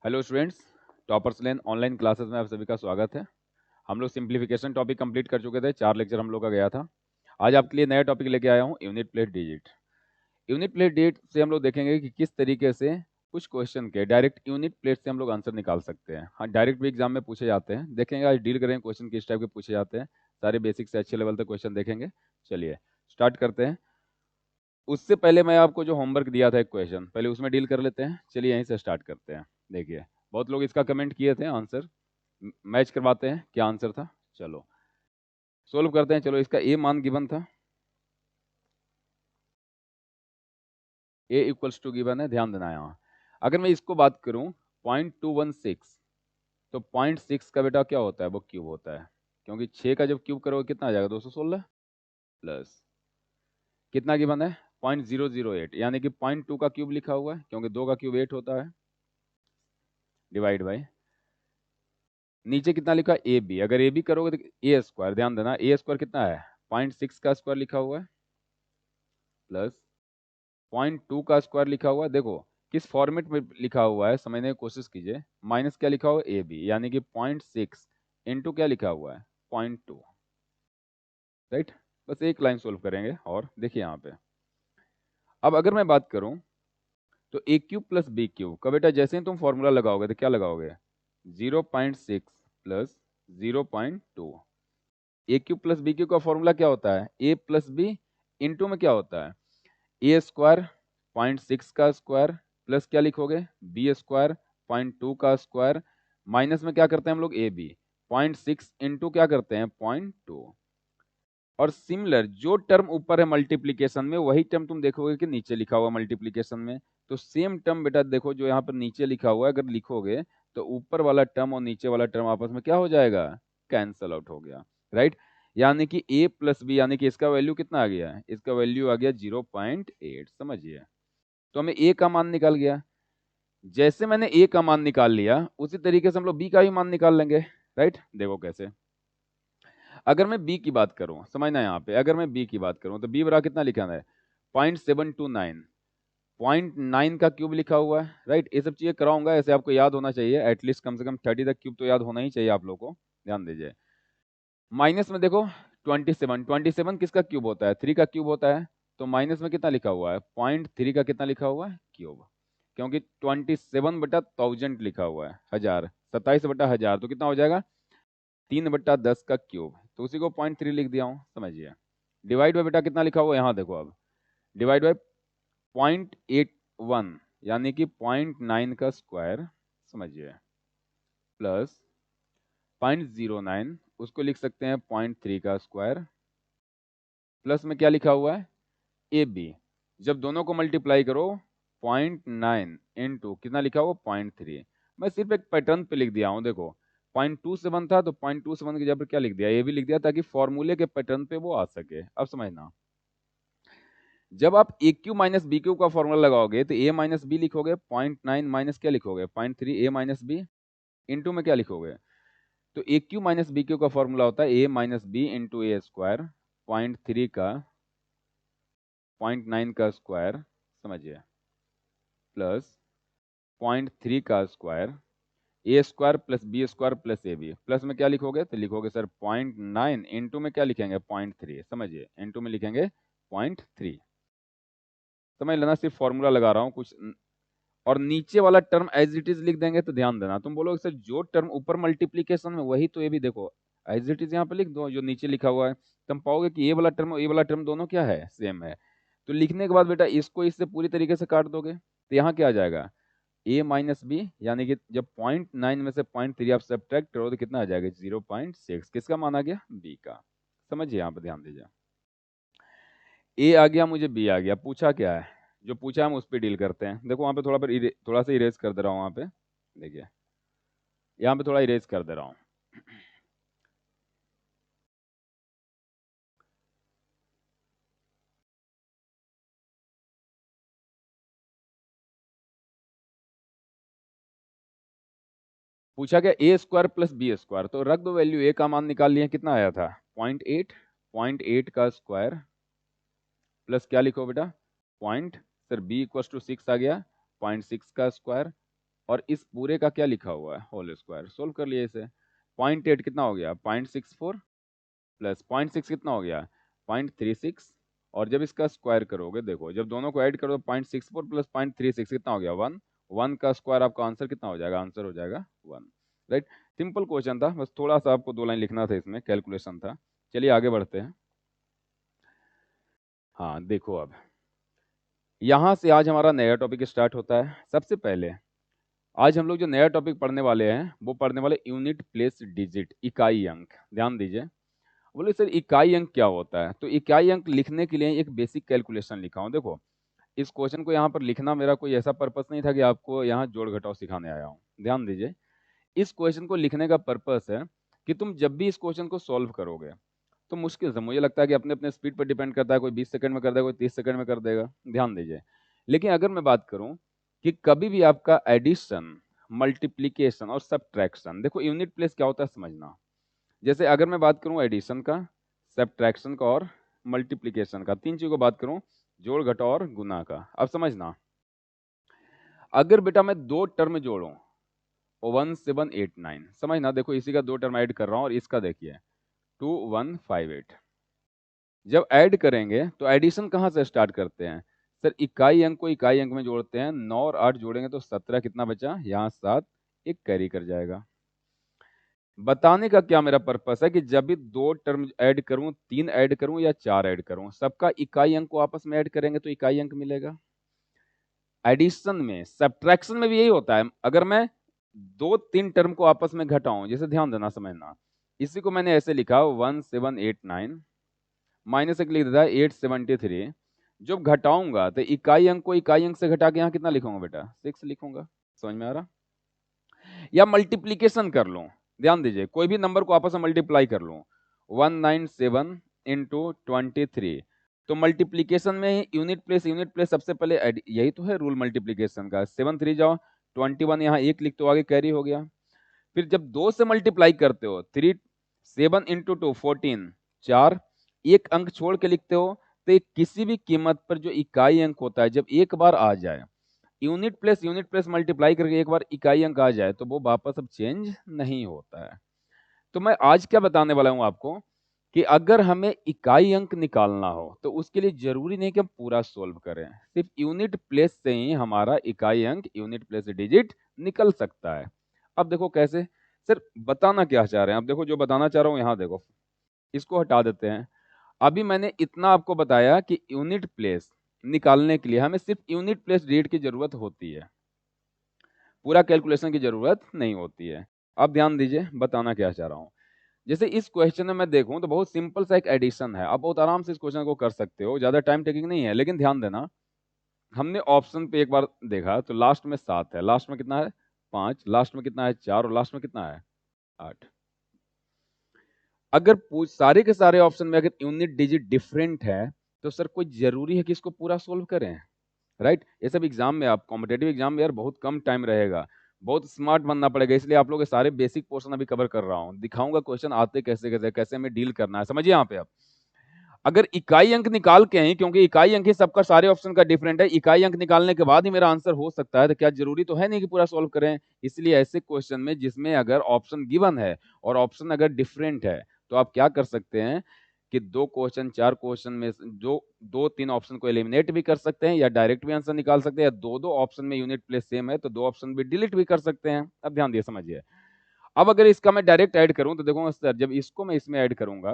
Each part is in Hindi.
हेलो स्टूडेंट्स, टॉपर्स लेन ऑनलाइन क्लासेस में आप सभी का स्वागत है। हम लोग सिंप्लीफिकेशन टॉपिक कंप्लीट कर चुके थे, 4 लेक्चर हम लोग का गया था। आज आपके लिए नया टॉपिक लेके आया हूँ, unit place digit. Unit place digit से हम लोग देखेंगे कि किस तरीके से कुछ क्वेश्चन के डायरेक्ट यूनिट प्लेस से हम लोग आंसर निकाल सकते हैं। हाँ, डायरेक्ट भी एग्जाम में पूछे जाते हैं। देखेंगे आज डील करेंगे क्वेश्चन किस टाइप के पूछे जाते हैं। सारे बेसिक से अच्छे लेवल तक क्वेश्चन देखेंगे। चलिए स्टार्ट करते हैं। उससे पहले मैं आपको जो होमवर्क दिया था एक क्वेश्चन, पहले उसमें डील कर लेते हैं। चलिए यहीं से स्टार्ट करते हैं। देखिए, बहुत लोग इसका कमेंट किए थे, आंसर मैच करवाते हैं क्या आंसर था। चलो सोल्व करते हैं। चलो, इसका ए मान गिवन था, ए इक्वल्स टू गिवन है, ध्यान देना यहाँ। अगर मैं इसको बात करूं 0.216, तो 0.6 का बेटा क्या होता है, वो क्यूब होता है। क्योंकि 6 का जब क्यूब करोगे कितना आ जाएगा, 216 प्लस कितना गिवन है 0.008, यानी कि 0.2 का क्यूब लिखा हुआ है, क्योंकि 2 का क्यूब 8 होता है, डिवाइड बाई नीचे कितना लिखा है ए बी। अगर ए बी करोगे तो ए स्क्वायर, ध्यान देना ए स्क्वायर कितना है 0.6 का स्क्वायर लिखा हुआ है, प्लस 0.2 का स्क्वायर लिखा हुआ है। देखो किस फॉर्मेट में लिखा हुआ है समझने की कोशिश कीजिए। माइनस क्या लिखा हुआ है ए बी, यानी कि 0.6 इंटू क्या लिखा हुआ है 0.2, राइट। बस एक लाइन सोल्व करेंगे और देखिए यहाँ पे। अब अगर मैं बात करूं तो ए क्यूब प्लस बी क्यूब का बेटा जैसे ही तुम फॉर्मूला लगाओगे तो क्या लगाओगे 0.6 प्लस 0.2। ए क्यूब प्लस बी क्यूब का फॉर्मूला क्या होता है ए प्लस बी इंटू में क्या होता है ए स्क्वायर 0.6 का स्क्वायर प्लस क्या लिखोगे बी स्क्वायर 0.2 का स्क्वायर, माइनस में क्या करते हैं हम लोग ए बी 0.6 इंटू क्या करते हैं 0.2। और सिमिलर जो टर्म ऊपर है मल्टीप्लीकेशन में, वही टर्म तुम देखोगे कि नीचे लिखा हुआ मल्टीप्लीकेशन में। तो सेम टर्म बेटा देखो जो यहाँ पर नीचे लिखा हुआ है, अगर लिखोगे तो ऊपर वाला टर्म और नीचे वाला टर्म आपस में क्या हो जाएगा, कैंसल आउट हो गया, राइट। यानी कि a प्लस बी, यानी कि इसका वैल्यू कितना आ गया है, इसका वैल्यू आ गया 0.8, समझिए। तो हमें a का मान निकल गया। जैसे मैंने a का मान निकाल लिया, उसी तरीके से हम लोग b का भी मान निकाल लेंगे, राइट। देखो कैसे। अगर मैं b की बात करूं, समझना यहाँ पे, अगर मैं b की बात करूं तो b बराबर कितना लिखा है 0.729, 0.9 का क्यूब लिखा हुआ है, राइट। ये सब चीजें कराऊंगा, ऐसे आपको याद होना चाहिए, एटलीस्ट कम से कम 30 तक क्यूब तो याद होना ही चाहिए आप लोग को, ध्यान दीजिए। माइनस में देखो 27 किसका क्यूब होता है 3 का क्यूब होता है। तो माइनस में कितना लिखा हुआ है 0.3 का कितना लिखा हुआ है क्यूब, क्योंकि 27/1000 लिखा हुआ है, 1000, 27/1000, तो कितना हो जाएगा 3/10 का क्यूब, तो उसी को 0.3 लिख दिया हूँ, समझिए। डिवाइड बाई बेटा कितना लिखा हुआ है यहाँ देखो, अब डिवाइड बाई 0.81, यानी कि 0.9 का स्क्वायर, समझिए, प्लस 0.09, उसको लिख सकते हैं 0.3 का स्क्वायर, प्लस में क्या लिखा हुआ है ए बी। जब दोनों को मल्टीप्लाई करो 0.9 इंटू कितना लिखा हुआ 0.3। मैं सिर्फ एक पैटर्न पे लिख दिया हूँ, देखो 0.27 था तो 0.27 की जगह पर क्या लिख दिया ए बी लिख दिया, ताकि फॉर्मूले के पैटर्न पे वो आ सके। अब समझना, जब आप ए क्यू माइनस बी क्यू का फॉर्मूला लगाओगे तो ए माइनस बी लिखोगे, 0.9 माइनस क्या लिखोगे 0.3 ए माइनस बी, इंटू में क्या लिखोगे, तो a cube minus b cube का फॉर्मूला होता है a minus b into a square, 0.3 का 0.9 का स्क्वायर, समझिए, प्लस 0.3 का square, a square plus b square plus a b, plus में क्या लिखोगे तो लिखोगे सर 0.9 इंटू में क्या लिखेंगे 0.3, समझिए, इंटू में लिखेंगे 0.3। समझ लेना, सिर्फ फॉर्मूला लगा रहा हूँ कुछ। और नीचे वाला टर्म एज इट इज लिख देंगे, तो ध्यान देना, तुम बोलोगे सर जो टर्म ऊपर मल्टीप्लीकेशन में वही तो ये भी देखो एज इट इज यहाँ पे लिख दो जो नीचे लिखा हुआ है। तुम पाओगे कि ये वाला टर्म और ये वाला टर्म दोनों क्या है, सेम है। तो लिखने के बाद बेटा इसको इससे पूरी तरीके से काट दोगे, तो यहाँ क्या आ जाएगा a माइनस बी, यानी कि जब 0.9 में से 0.3 आप सब्ट्रैक्ट करो तो कितना आ जाएगा 0.6, किसका मान आ गया b का। समझिए, यहाँ पे ध्यान दीजिए, ए आ गया, मुझे बी आ गया, पूछा क्या है, जो पूछा है हम उस पर डील करते हैं। देखो वहाँ पे थोड़ा सा इरेज कर दे रहा हूँ, वहाँ पे देखिए, यहाँ पे थोड़ा इरेज कर दे रहा हूँ। पूछा क्या ए स्क्वायर प्लस बी स्क्वायर, तो रख दो वैल्यू, ए का मान निकाल लिया, कितना आया था 0.8, 0.8 का स्क्वायर प्लस क्या लिखो बेटा point, sir b equal to 6 आ गया, 0.6 का स्क्वायर और इस पूरे का क्या लिखा हुआ है, होल स्क्वायर। सोल्व कर लिए इसे। 0.8 कितना हो गया, 0.64 प्लस 0.6 कितना हो गया, 0.36, और जब इसका स्क्वायर करोगे, देखो जब दोनों को ऐड करो तो 0.64 प्लस 0.36 कितना हो गया, 1। 1 का स्क्वायर आपका आंसर कितना हो जाएगा, आंसर हो जाएगा 1। राइट, सिंपल क्वेश्चन था, बस थोड़ा सा आपको 2 लाइन लिखना था, इसमें कैलकुलेशन था। चलिए आगे बढ़ते हैं। हाँ देखो, अब यहाँ से आज हमारा नया टॉपिक स्टार्ट होता है। सबसे पहले आज हम लोग जो नया टॉपिक पढ़ने वाले हैं वो पढ़ने वाले यूनिट प्लेस डिजिट, इकाई अंक। ध्यान दीजिए। बोले सर इकाई अंक क्या होता है, तो इकाई अंक लिखने के लिए एक बेसिक कैलकुलेशन लिखा हूँ। देखो इस क्वेश्चन को यहाँ पर लिखना मेरा कोई ऐसा पर्पस नहीं था कि आपको यहाँ जोड़ घटाव सिखाने आया हूँ। ध्यान दीजिए, इस क्वेश्चन को लिखने का पर्पस है कि तुम जब भी इस क्वेश्चन को सॉल्व करोगे तो मुश्किल से, मुझे लगता है कि अपने अपने स्पीड पर डिपेंड करता है, कोई 20 सेकंड में कर देगा, कोई 30 सेकंड में कर देगा। ध्यान दीजिए, लेकिन अगर मैं बात करूं कि कभी भी आपका एडिशन, मल्टीप्लीकेशन और सब्ट्रैक्शन, देखो यूनिट प्लेस क्या होता है समझना। जैसे अगर मैं बात करूं एडिशन का, सब्ट्रैक्शन का और मल्टीप्लीकेशन का, तीन चीजों को बात करूं, जोड़ घटाव और गुना का, अब समझना। अगर बेटा मैं दो टर्म जोड़ूं 1789, समझना, देखो इसी का दो टर्म ऐड कर रहा हूं और इसका देखिए 2158। जब ऐड करेंगे तो एडिशन कहाँ से स्टार्ट करते हैं सर, इकाई अंक को इकाई अंक में जोड़ते हैं। 9 और 8 जोड़ेंगे तो 17, कितना बचा यहाँ 7, एक कैरी कर जाएगा। बताने का क्या मेरा पर्पस है कि जब भी दो टर्म ऐड करूं, 3 ऐड करूं या 4 ऐड करूं, सबका इकाई अंक को आपस में ऐड करेंगे तो इकाई अंक मिलेगा। एडिशन में, सब्ट्रैक्शन में भी यही होता है। अगर मैं 2-3 टर्म को आपस में घटाऊं, जैसे ध्यान देना समझना, इसी को मैंने ऐसे लिखा 1789 माइनस एक लिख देता है 873। जब घटाऊंगा तो इकाई अंक को इकाई अंक से घटा के यहाँ कितना लिखूंगा बेटा, 6 लिखूंगा। समझ में आ रहा। या मल्टीप्लीकेशन कर लूं, ध्यान दीजिए, कोई भी नंबर को आपस में मल्टीप्लाई कर लूं, 197 इंटू 23। तो मल्टीप्लीकेशन में यूनिट प्लेस सबसे पहले यही तो है रूल मल्टीप्लीकेशन का। 7 3 जाओ 21, यहाँ एक लिख तो आगे कैरी हो गया। फिर जब 2 से मल्टीप्लाई करते हो, 7 इंटू 2 14, 4, एक अंक छोड़ के लिखते हो, तो एक किसी भी कीमत पर जो इकाई अंक होता है, जब एक बार आ जाए, यूनिट प्लेस मल्टीप्लाई करके एक बार इकाई अंक आ जाए, तो वो वापस अब चेंज नहीं होता है। तो मैं आज क्या बताने वाला हूं आपको कि अगर हमें इकाई अंक निकालना हो तो उसके लिए जरूरी नहीं कि हम पूरा सोल्व करें, सिर्फ यूनिट प्लेस से ही हमारा इकाई अंक, यूनिट प्लेस डिजिट निकल सकता है। अब देखो कैसे सर, बताना क्या चाह रहे हैं। अब देखो जो बताना चाह रहा हूं, यहां देखो, इसको हटा देते हैं। अभी मैंने इतना आपको बताया कि यूनिट प्लेस निकालने के लिए हमें सिर्फ यूनिट प्लेस डिजिट की जरूरत होती है, पूरा कैलकुलेशन की जरूरत नहीं होती है। अब ध्यान दीजिए, बताना क्या चाह रहा हूं। जैसे इस क्वेश्चन में मैं देखूं तो बहुत सिंपल सा एक एडिशन है, आप बहुत आराम से इस क्वेश्चन को कर सकते हो, ज्यादा टाइम टेकिंग नहीं है। लेकिन ध्यान देना, हमने ऑप्शन पे एक बार देखा तो लास्ट में 7 है, लास्ट में कितना है 5, लास्ट में कितना है 4 और लास्ट में कितना है 8। अगर सारे के सारे ऑप्शन में अगर यूनिट डिजिट डिफरेंट है तो सर कोई जरूरी है कि इसको पूरा सोल्व करें, राइट। ये सब एग्जाम में, आप कॉम्पिटेटिव एग्जाम में यार बहुत कम टाइम रहेगा, बहुत स्मार्ट बनना पड़ेगा। इसलिए आप लोग के सारे बेसिक पोर्शन अभी कवर कर रहा हूँ, दिखाऊंगा क्वेश्चन आते कैसे कैसे, कैसे हमें डील करना है। समझिए यहाँ पे आप अगर इकाई अंक निकाल के हैं, क्योंकि इकाई अंक ही सबका सारे ऑप्शन का डिफरेंट है, इकाई अंक निकालने के बाद ही मेरा आंसर हो सकता है, तो क्या जरूरी तो है नहीं कि पूरा सॉल्व करें। इसलिए ऐसे क्वेश्चन में जिसमें अगर ऑप्शन गिवन है और ऑप्शन अगर डिफरेंट है, तो आप क्या कर सकते हैं कि 2 क्वेश्चन 4 क्वेश्चन में जो 2-3 ऑप्शन को एलिमिनेट भी कर सकते हैं, या डायरेक्ट भी आंसर निकाल सकते हैं, या दो ऑप्शन में यूनिट प्लेस सेम है तो 2 ऑप्शन भी डिलीट भी कर सकते हैं। अब ध्यान दिए, समझिए। अब अगर इसका मैं डायरेक्ट ऐड करूं तो देखो सर, जब इसको मैं इसमें ऐड करूंगा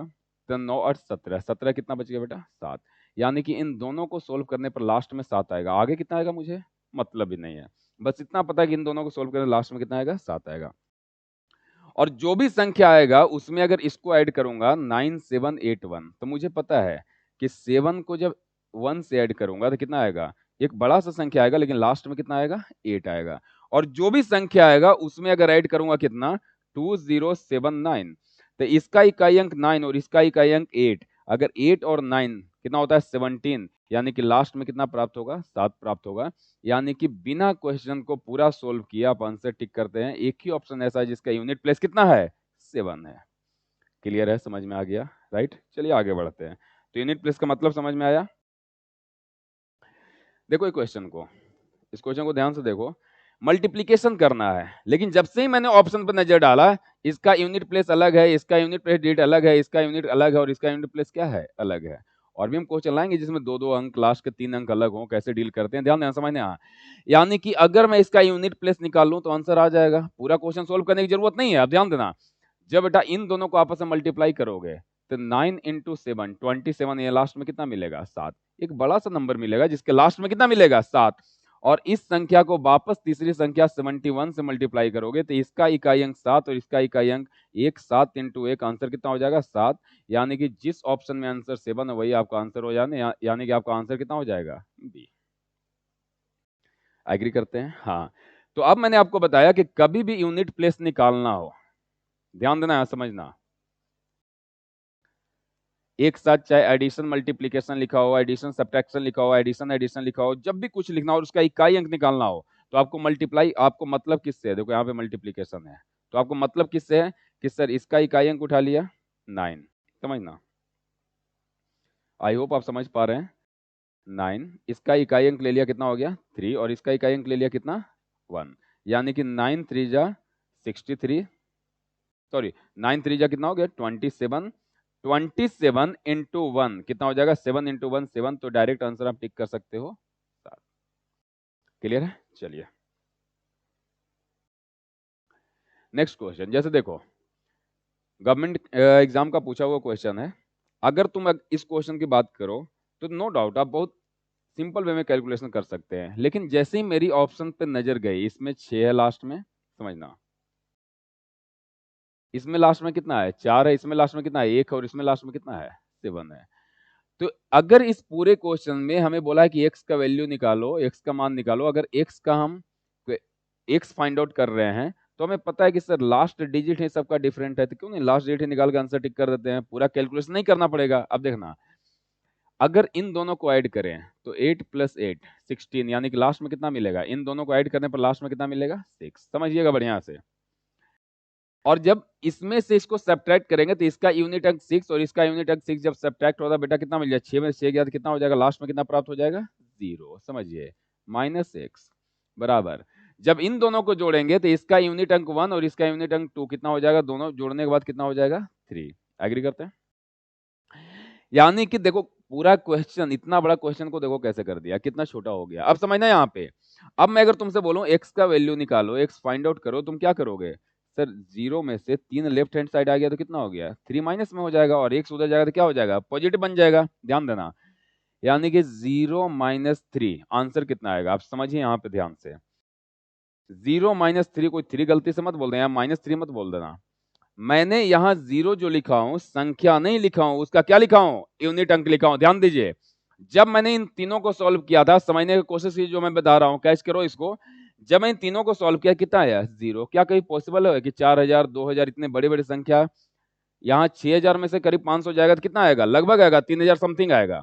तो 9 और 17, 17 कितना बच गया बेटा 7। यानी कि इन दोनों को सोल्व करने पर लास्ट में 7 आएगा, आगे कितना आएगा मुझे मतलब ही नहीं है, बस इतना पता है कि इन दोनों को सोल्व करने लास्ट में कितना आएगा 7 आएगा। और जो भी संख्या आएगा उसमें अगर इसको ऐड करूंगा 9781, तो मुझे पता है कि 7 को जब 1 से ऐड करूंगा तो कितना आएगा, एक बड़ा सा संख्या आएगा, लेकिन लास्ट में कितना आएगा 8 आएगा। और जो भी संख्या आएगा उसमें अगर ऐड करूंगा कितना 2079, तो इसका इकाई अंक 9 और इसका इकाई अंक 8, अगर 8 और 9 कितना होता है 17, यानी कि लास्ट में कितना प्राप्त होगा 7 प्राप्त होगा। यानी कि बिना क्वेश्चन को पूरा सोल्व किया आप आंसर टिक करते हैं। एक ही ऑप्शन ऐसा है जिसका यूनिट प्लेस कितना है 7 है। क्लियर है, समझ में आ गया, राइट। चलिए आगे बढ़ते हैं। तो यूनिट प्लेस का मतलब समझ में आया। देखो इस क्वेश्चन को ध्यान से देखो। मल्टीप्लीकेशन करना है, लेकिन जब से ही मैंने ऑप्शन पर नजर डाला, इसका यूनिट प्लेस अलग है, इसका यूनिट प्लेस डिजिट अलग है, इसका यूनिट अलग है और इसका यूनिट प्लेस क्या है, अलग है। और भी हम क्वेश्चन लाएंगे जिसमें 2-2 अंक, लास्ट के 3 अंक अलग हो, कैसे डील करते हैं, ध्यान देना, समझने। हाँ, यानी कि अगर मैं इसका यूनिट प्लेस निकाल लूं तो आंसर आ जाएगा। पूरा क्वेश्चन सोल्व करने की जरूरत नहीं है। अब ध्यान देना, जब बेटा इन दोनों को आपस में मल्टीप्लाई करोगे तो 9 इंटू 7 27, ये लास्ट में कितना मिलेगा, 7। एक बड़ा सा नंबर मिलेगा जिसके लास्ट में कितना मिलेगा, 7। और इस संख्या को वापस तीसरी संख्या 71 से मल्टीप्लाई करोगे तो इसका इकाई अंक 7 और इसका इकाई अंक 1, 7 इंटू 1, आंसर कितना हो जाएगा, 7। यानी कि जिस ऑप्शन में आंसर 7 है वही आपका आंसर हो जाने, यानी कि आपका आंसर कितना हो जाएगा, बी। एग्री करते हैं। हाँ, तो अब मैंने आपको बताया कि कभी भी यूनिट प्लेस निकालना हो, ध्यान देना है, समझना, एक साथ चाहे एडिशन मल्टीप्लीकेशन लिखा हो, एडिशन सब्ट्रैक्शन लिखा हो, एडिशन एडिशन लिखा हो, जब भी कुछ लिखना हो और उसका इकाई अंक निकालना हो तो आपको मल्टीप्लाई, आपको मतलब किससे है, देखो यहाँ पे मल्टीप्लीकेशन है तो आपको मतलब किससे है कि सर इसका इकाई अंक उठा लिया 9, समझना। आई होप आप समझ पा रहे हैं। 9, इसका इकाई अंक ले लिया कितना हो गया 3 और इसका इकाई अंक ले लिया कितना 1, यानी कि 9 3 जा 63, सॉरी 9 3 जा कितना हो गया 27, 27 इंटू 1 कितना हो जाएगा, 7 इंटू 1 7, तो डायरेक्ट आंसर आप टिक कर सकते हो 7। क्लियर है, चलिए नेक्स्ट क्वेश्चन। जैसे देखो गवर्नमेंट एग्जाम का पूछा हुआ क्वेश्चन है, अगर तुम इस क्वेश्चन की बात करो तो नो डाउट आप बहुत सिंपल वे में कैलकुलेशन कर सकते हैं, लेकिन जैसे ही मेरी ऑप्शन पे नजर गई, इसमें 6 है लास्ट में, समझना, इसमें लास्ट में कितना है 4 है, इसमें लास्ट में कितना है 1 है और इसमें लास्ट में कितना है 7 है। तो अगर इस पूरे क्वेश्चन में हमें बोला है कि x का वैल्यू निकालो, x का मान निकालो, अगर x का हम x फाइंड आउट कर रहे हैं तो हमें पता है कि सर लास्ट डिजिट है सबका डिफरेंट है, तो क्यों नहीं लास्ट डिजिट निकाल के आंसर टिक कर देते हैं, पूरा कैलकुलेशन नहीं करना पड़ेगा। अब देखना, अगर इन दोनों को ऐड करें तो 8 + 8 16, यानी कि लास्ट में कितना मिलेगा, इन दोनों को ऐड करने पर लास्ट में कितना मिलेगा 6, समझिएगा बढ़िया से। और जब इसमें से इसको सब्ट्रैक्ट करेंगे तो इसका यूनिट अंक 6 और इसका यूनिट अंक 6 जब सब्ट्रैक्ट होगा बेटा कितना मिल जाएगा, 6 में से 6 गया तो कितना हो जाएगा, लास्ट में कितना प्राप्त हो जाएगा 0, समझिए -6 बराबर। जब इन दोनों को जोड़ेंगे तो इसका यूनिट अंक 1 और इसका यूनिट अंक 2 कितना हो जाएगा, दोनों जोड़ने के बाद कितना हो जाएगा 3। एग्री करते हैं। यानी कि देखो पूरा क्वेश्चन, इतना बड़ा क्वेश्चन को देखो कैसे कर दिया, कितना छोटा हो गया। अब समझना यहाँ पे, अब मैं अगर तुमसे बोलूं x का वैल्यू निकालो, x फाइंड आउट करो, तुम क्या करोगे, सर 0 में से 3 लेफ्ट हैंड साइड आ गया तो कितना हो गया 3 माइनस में हो जाएगा और x उधर जाएगा तो क्या हो जाएगा पॉजिटिव बन जाएगा, ध्यान देना। यानी कि 0 - 3 आंसर कितना आएगा, आप समझिए यहाँ पे ध्यान से। 0 - 3, कोई 3 गलती से मत बोल देना, -3 मत बोल देना। मैंने यहाँ 0 जो लिखा हूं संख्या नहीं लिखा हूं, उसका क्या लिखा हूं, यूनिट अंक लिखा हूं। ध्यान दीजिए, जब मैंने इन तीनों को सॉल्व किया था, समझने की कोशिश की, जो मैं बता रहा हूं कैच करो इसको। जब मैं इन तीनों को सॉल्व किया कितना आया 0। क्या कहीं पॉसिबल है कि 4000 2000 इतने बड़े बड़े संख्या, यहाँ 6000 में से करीब 500 जाएगा तो कितना आएगा, लगभग आएगा 3000 समथिंग आएगा।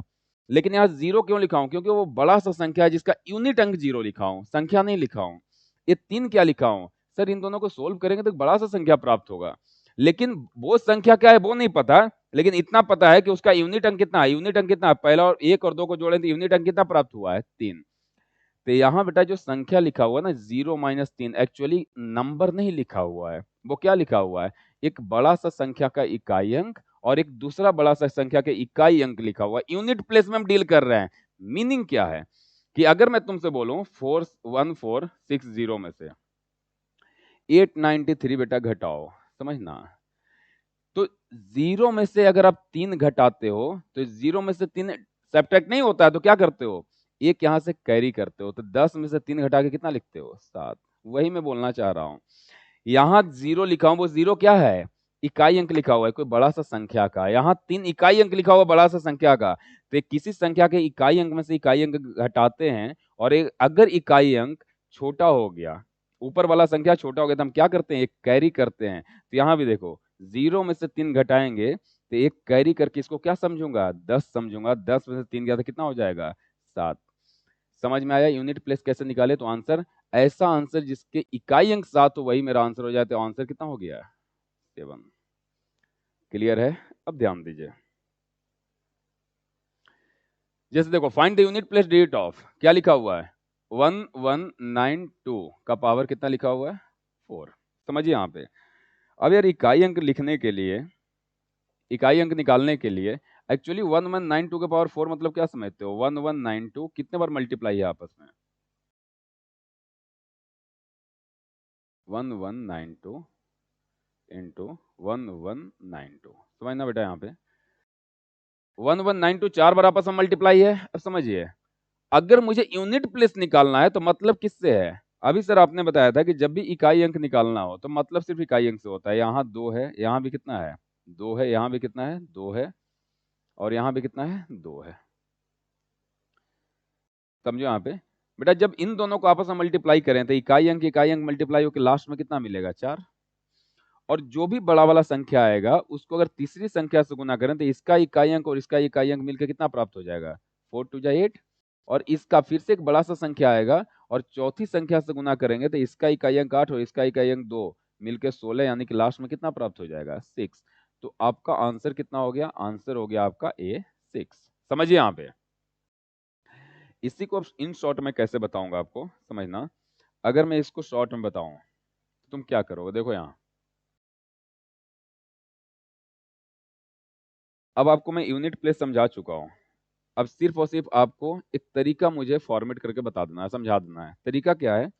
लेकिन यहाँ 0 क्यों लिखा हूं, क्योंकि वो बड़ा सा संख्या है जिसका यूनिट अंक 0 लिखा हूं, संख्या नहीं लिखा हूं। ये 3 क्या लिखा हूं, सर इन दोनों को सोल्व करेंगे तो बड़ा सा संख्या प्राप्त होगा, लेकिन वो संख्या क्या है वो नहीं पता, लेकिन इतना पता है कि उसका यूनिट अंक कितना है, यूनिट अंक कितना है, पहला और 1 और 2 को जोड़े तो यूनिट अंक कितना प्राप्त हुआ है 3। तो यहाँ बेटा जो संख्या लिखा हुआ ना 0 - 3, एक्चुअली नंबर नहीं लिखा हुआ है, वो क्या लिखा हुआ है, एक बड़ा सा संख्या का इकाई अंक और एक दूसरा बड़ा सा संख्या के इकाई अंक लिखा हुआ है। यूनिट प्लेस में हम डील कर रहे हैं। मीनिंग क्या है कि अगर मैं तुमसे बोलूं 41460 में से 893 बेटा घटाओ, समझना, तो 0 में से अगर आप 3 घटाते हो तो 0 में से 3 सब्ट्रैक्ट नहीं होता है, तो क्या करते हो, एक यहां से कैरी करते हो, तो 10 में से 3 घटा के कितना लिखते हो 7। वही मैं बोलना चाह रहा हूं, यहाँ 0 लिखा हूं, वो 0 क्या है, इकाई अंक लिखा हुआ है कोई बड़ा सा संख्या का, यहाँ 3 इकाई अंक लिखा हुआ बड़ा सा संख्या का, तो एक किसी संख्या के इकाई अंक में से इकाई अंक घटाते हैं, और एक अगर इकाई अंक छोटा हो गया, ऊपर वाला संख्या छोटा हो गया तो हम क्या करते हैं, एक कैरी करते हैं। तो यहाँ भी देखो 0 में से 3 घटाएंगे तो एक कैरी करके इसको क्या समझूंगा 10 समझूंगा, 10 में से 3 गया तो कितना हो जाएगा 7। समझ में आया यूनिट प्लेस कैसे निकाले, तो आंसर ऐसा आंसर जिसके इकाई अंक 7 हो वही मेरा आंसर हो जाए, तो आंसर कितना हो गया 7। क्लियर है, अब ध्यान दीजिए। जैसे देखो find the unit place digit of, क्या लिखा हुआ है 1192 का पावर कितना लिखा हुआ है 4। समझिए यहाँ पे। अब यार इकाई अंक लिखने के लिए, इकाई अंक निकालने के लिए एक्चुअली 1192 के पावर 4 मतलब क्या समझते हो? 1192 कितने बार मल्टीप्लाई है आपस में? 1192 इंटू 1192, समझना बेटा यहाँ पे 1192 4 बार आपस में मल्टीप्लाई है। अब समझिए, अगर मुझे यूनिट प्लेस निकालना है तो मतलब किससे है? अभी सर आपने बताया था कि जब भी इकाई अंक निकालना हो तो मतलब सिर्फ इकाई अंक से होता है। यहाँ 2 है, यहाँ भी कितना है 2 है, यहाँ भी कितना है 2 है, और यहाँ भी कितना है 2 है। समझो यहाँ पे बेटा, जब इन दोनों को आपस में मल्टीप्लाई करें तो इकाई अंक मल्टीप्लाई होकर लास्ट में कितना मिलेगा 4। और जो भी बड़ा वाला संख्या आएगा उसको अगर तीसरी संख्या से गुना करें तो इसका इकाई अंक और इसका इकाई अंक मिलकर कितना प्राप्त हो जाएगा 4 2 जा 8। और इसका फिर से एक बड़ा सा संख्या आएगा और चौथी संख्या से गुना करेंगे तो इसका इकाई अंक 8 और इसका इकाई अंक 2 मिलकर 16, यानी कि लास्ट में कितना प्राप्त हो जाएगा 6। तो आपका आंसर कितना हो गया? आंसर हो गया आपका ए 6। समझिए यहाँ पे। इसी को इन शॉर्ट में कैसे बताऊंगा आपको समझना। अगर मैं इसको शॉर्ट में बताऊं तो तुम क्या करोगे? देखो यहाँ, अब आपको मैं यूनिट प्लेस समझा चुका हूं। अब सिर्फ और सिर्फ आपको एक तरीका मुझे फॉर्मेट करके बता देना है, समझा देना है। तरीका क्या है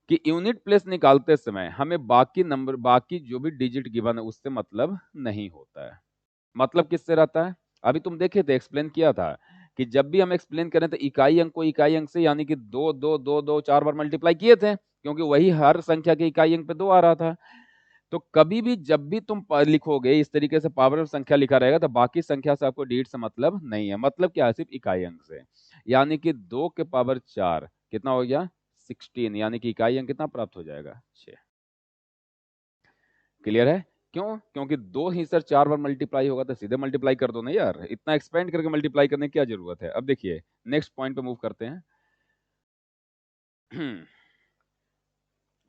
कि यूनिट प्लेस निकालते समय हमें बाकी नंबर, बाकी जो भी डिजिट गिवन है उससे मतलब नहीं होता है। मतलब किससे रहता है? अभी तुम देखे थे, एक्सप्लेन किया था कि जब भी हम एक्सप्लेन करें तो इकाई अंक को इकाई अंक से, यानी कि 2 2 2 2 4 बार मल्टीप्लाई किए थे, क्योंकि वही हर संख्या के इकाई अंक पे 2 आ रहा था। तो कभी भी जब भी तुम लिखोगे इस तरीके से पावर ऑफ संख्या लिखा रहेगा तो बाकी संख्या से आपको डिजिट से मतलब नहीं है। मतलब क्या है? सिर्फ इकाई अंक से। यानी कि 2 के पावर 4 कितना हो गया 16, यानी कि इकाई अंक कितना प्राप्त हो जाएगा 6। क्लियर है? क्यों? क्योंकि 2 ही सर 4 बार मल्टीप्लाई होगा तो सीधे मल्टीप्लाई कर दो ना यार, इतना एक्सपेंड करके मल्टीप्लाई करने की क्या जरूरत है। अब देखिए नेक्स्ट पॉइंट पे मूव करते हैं।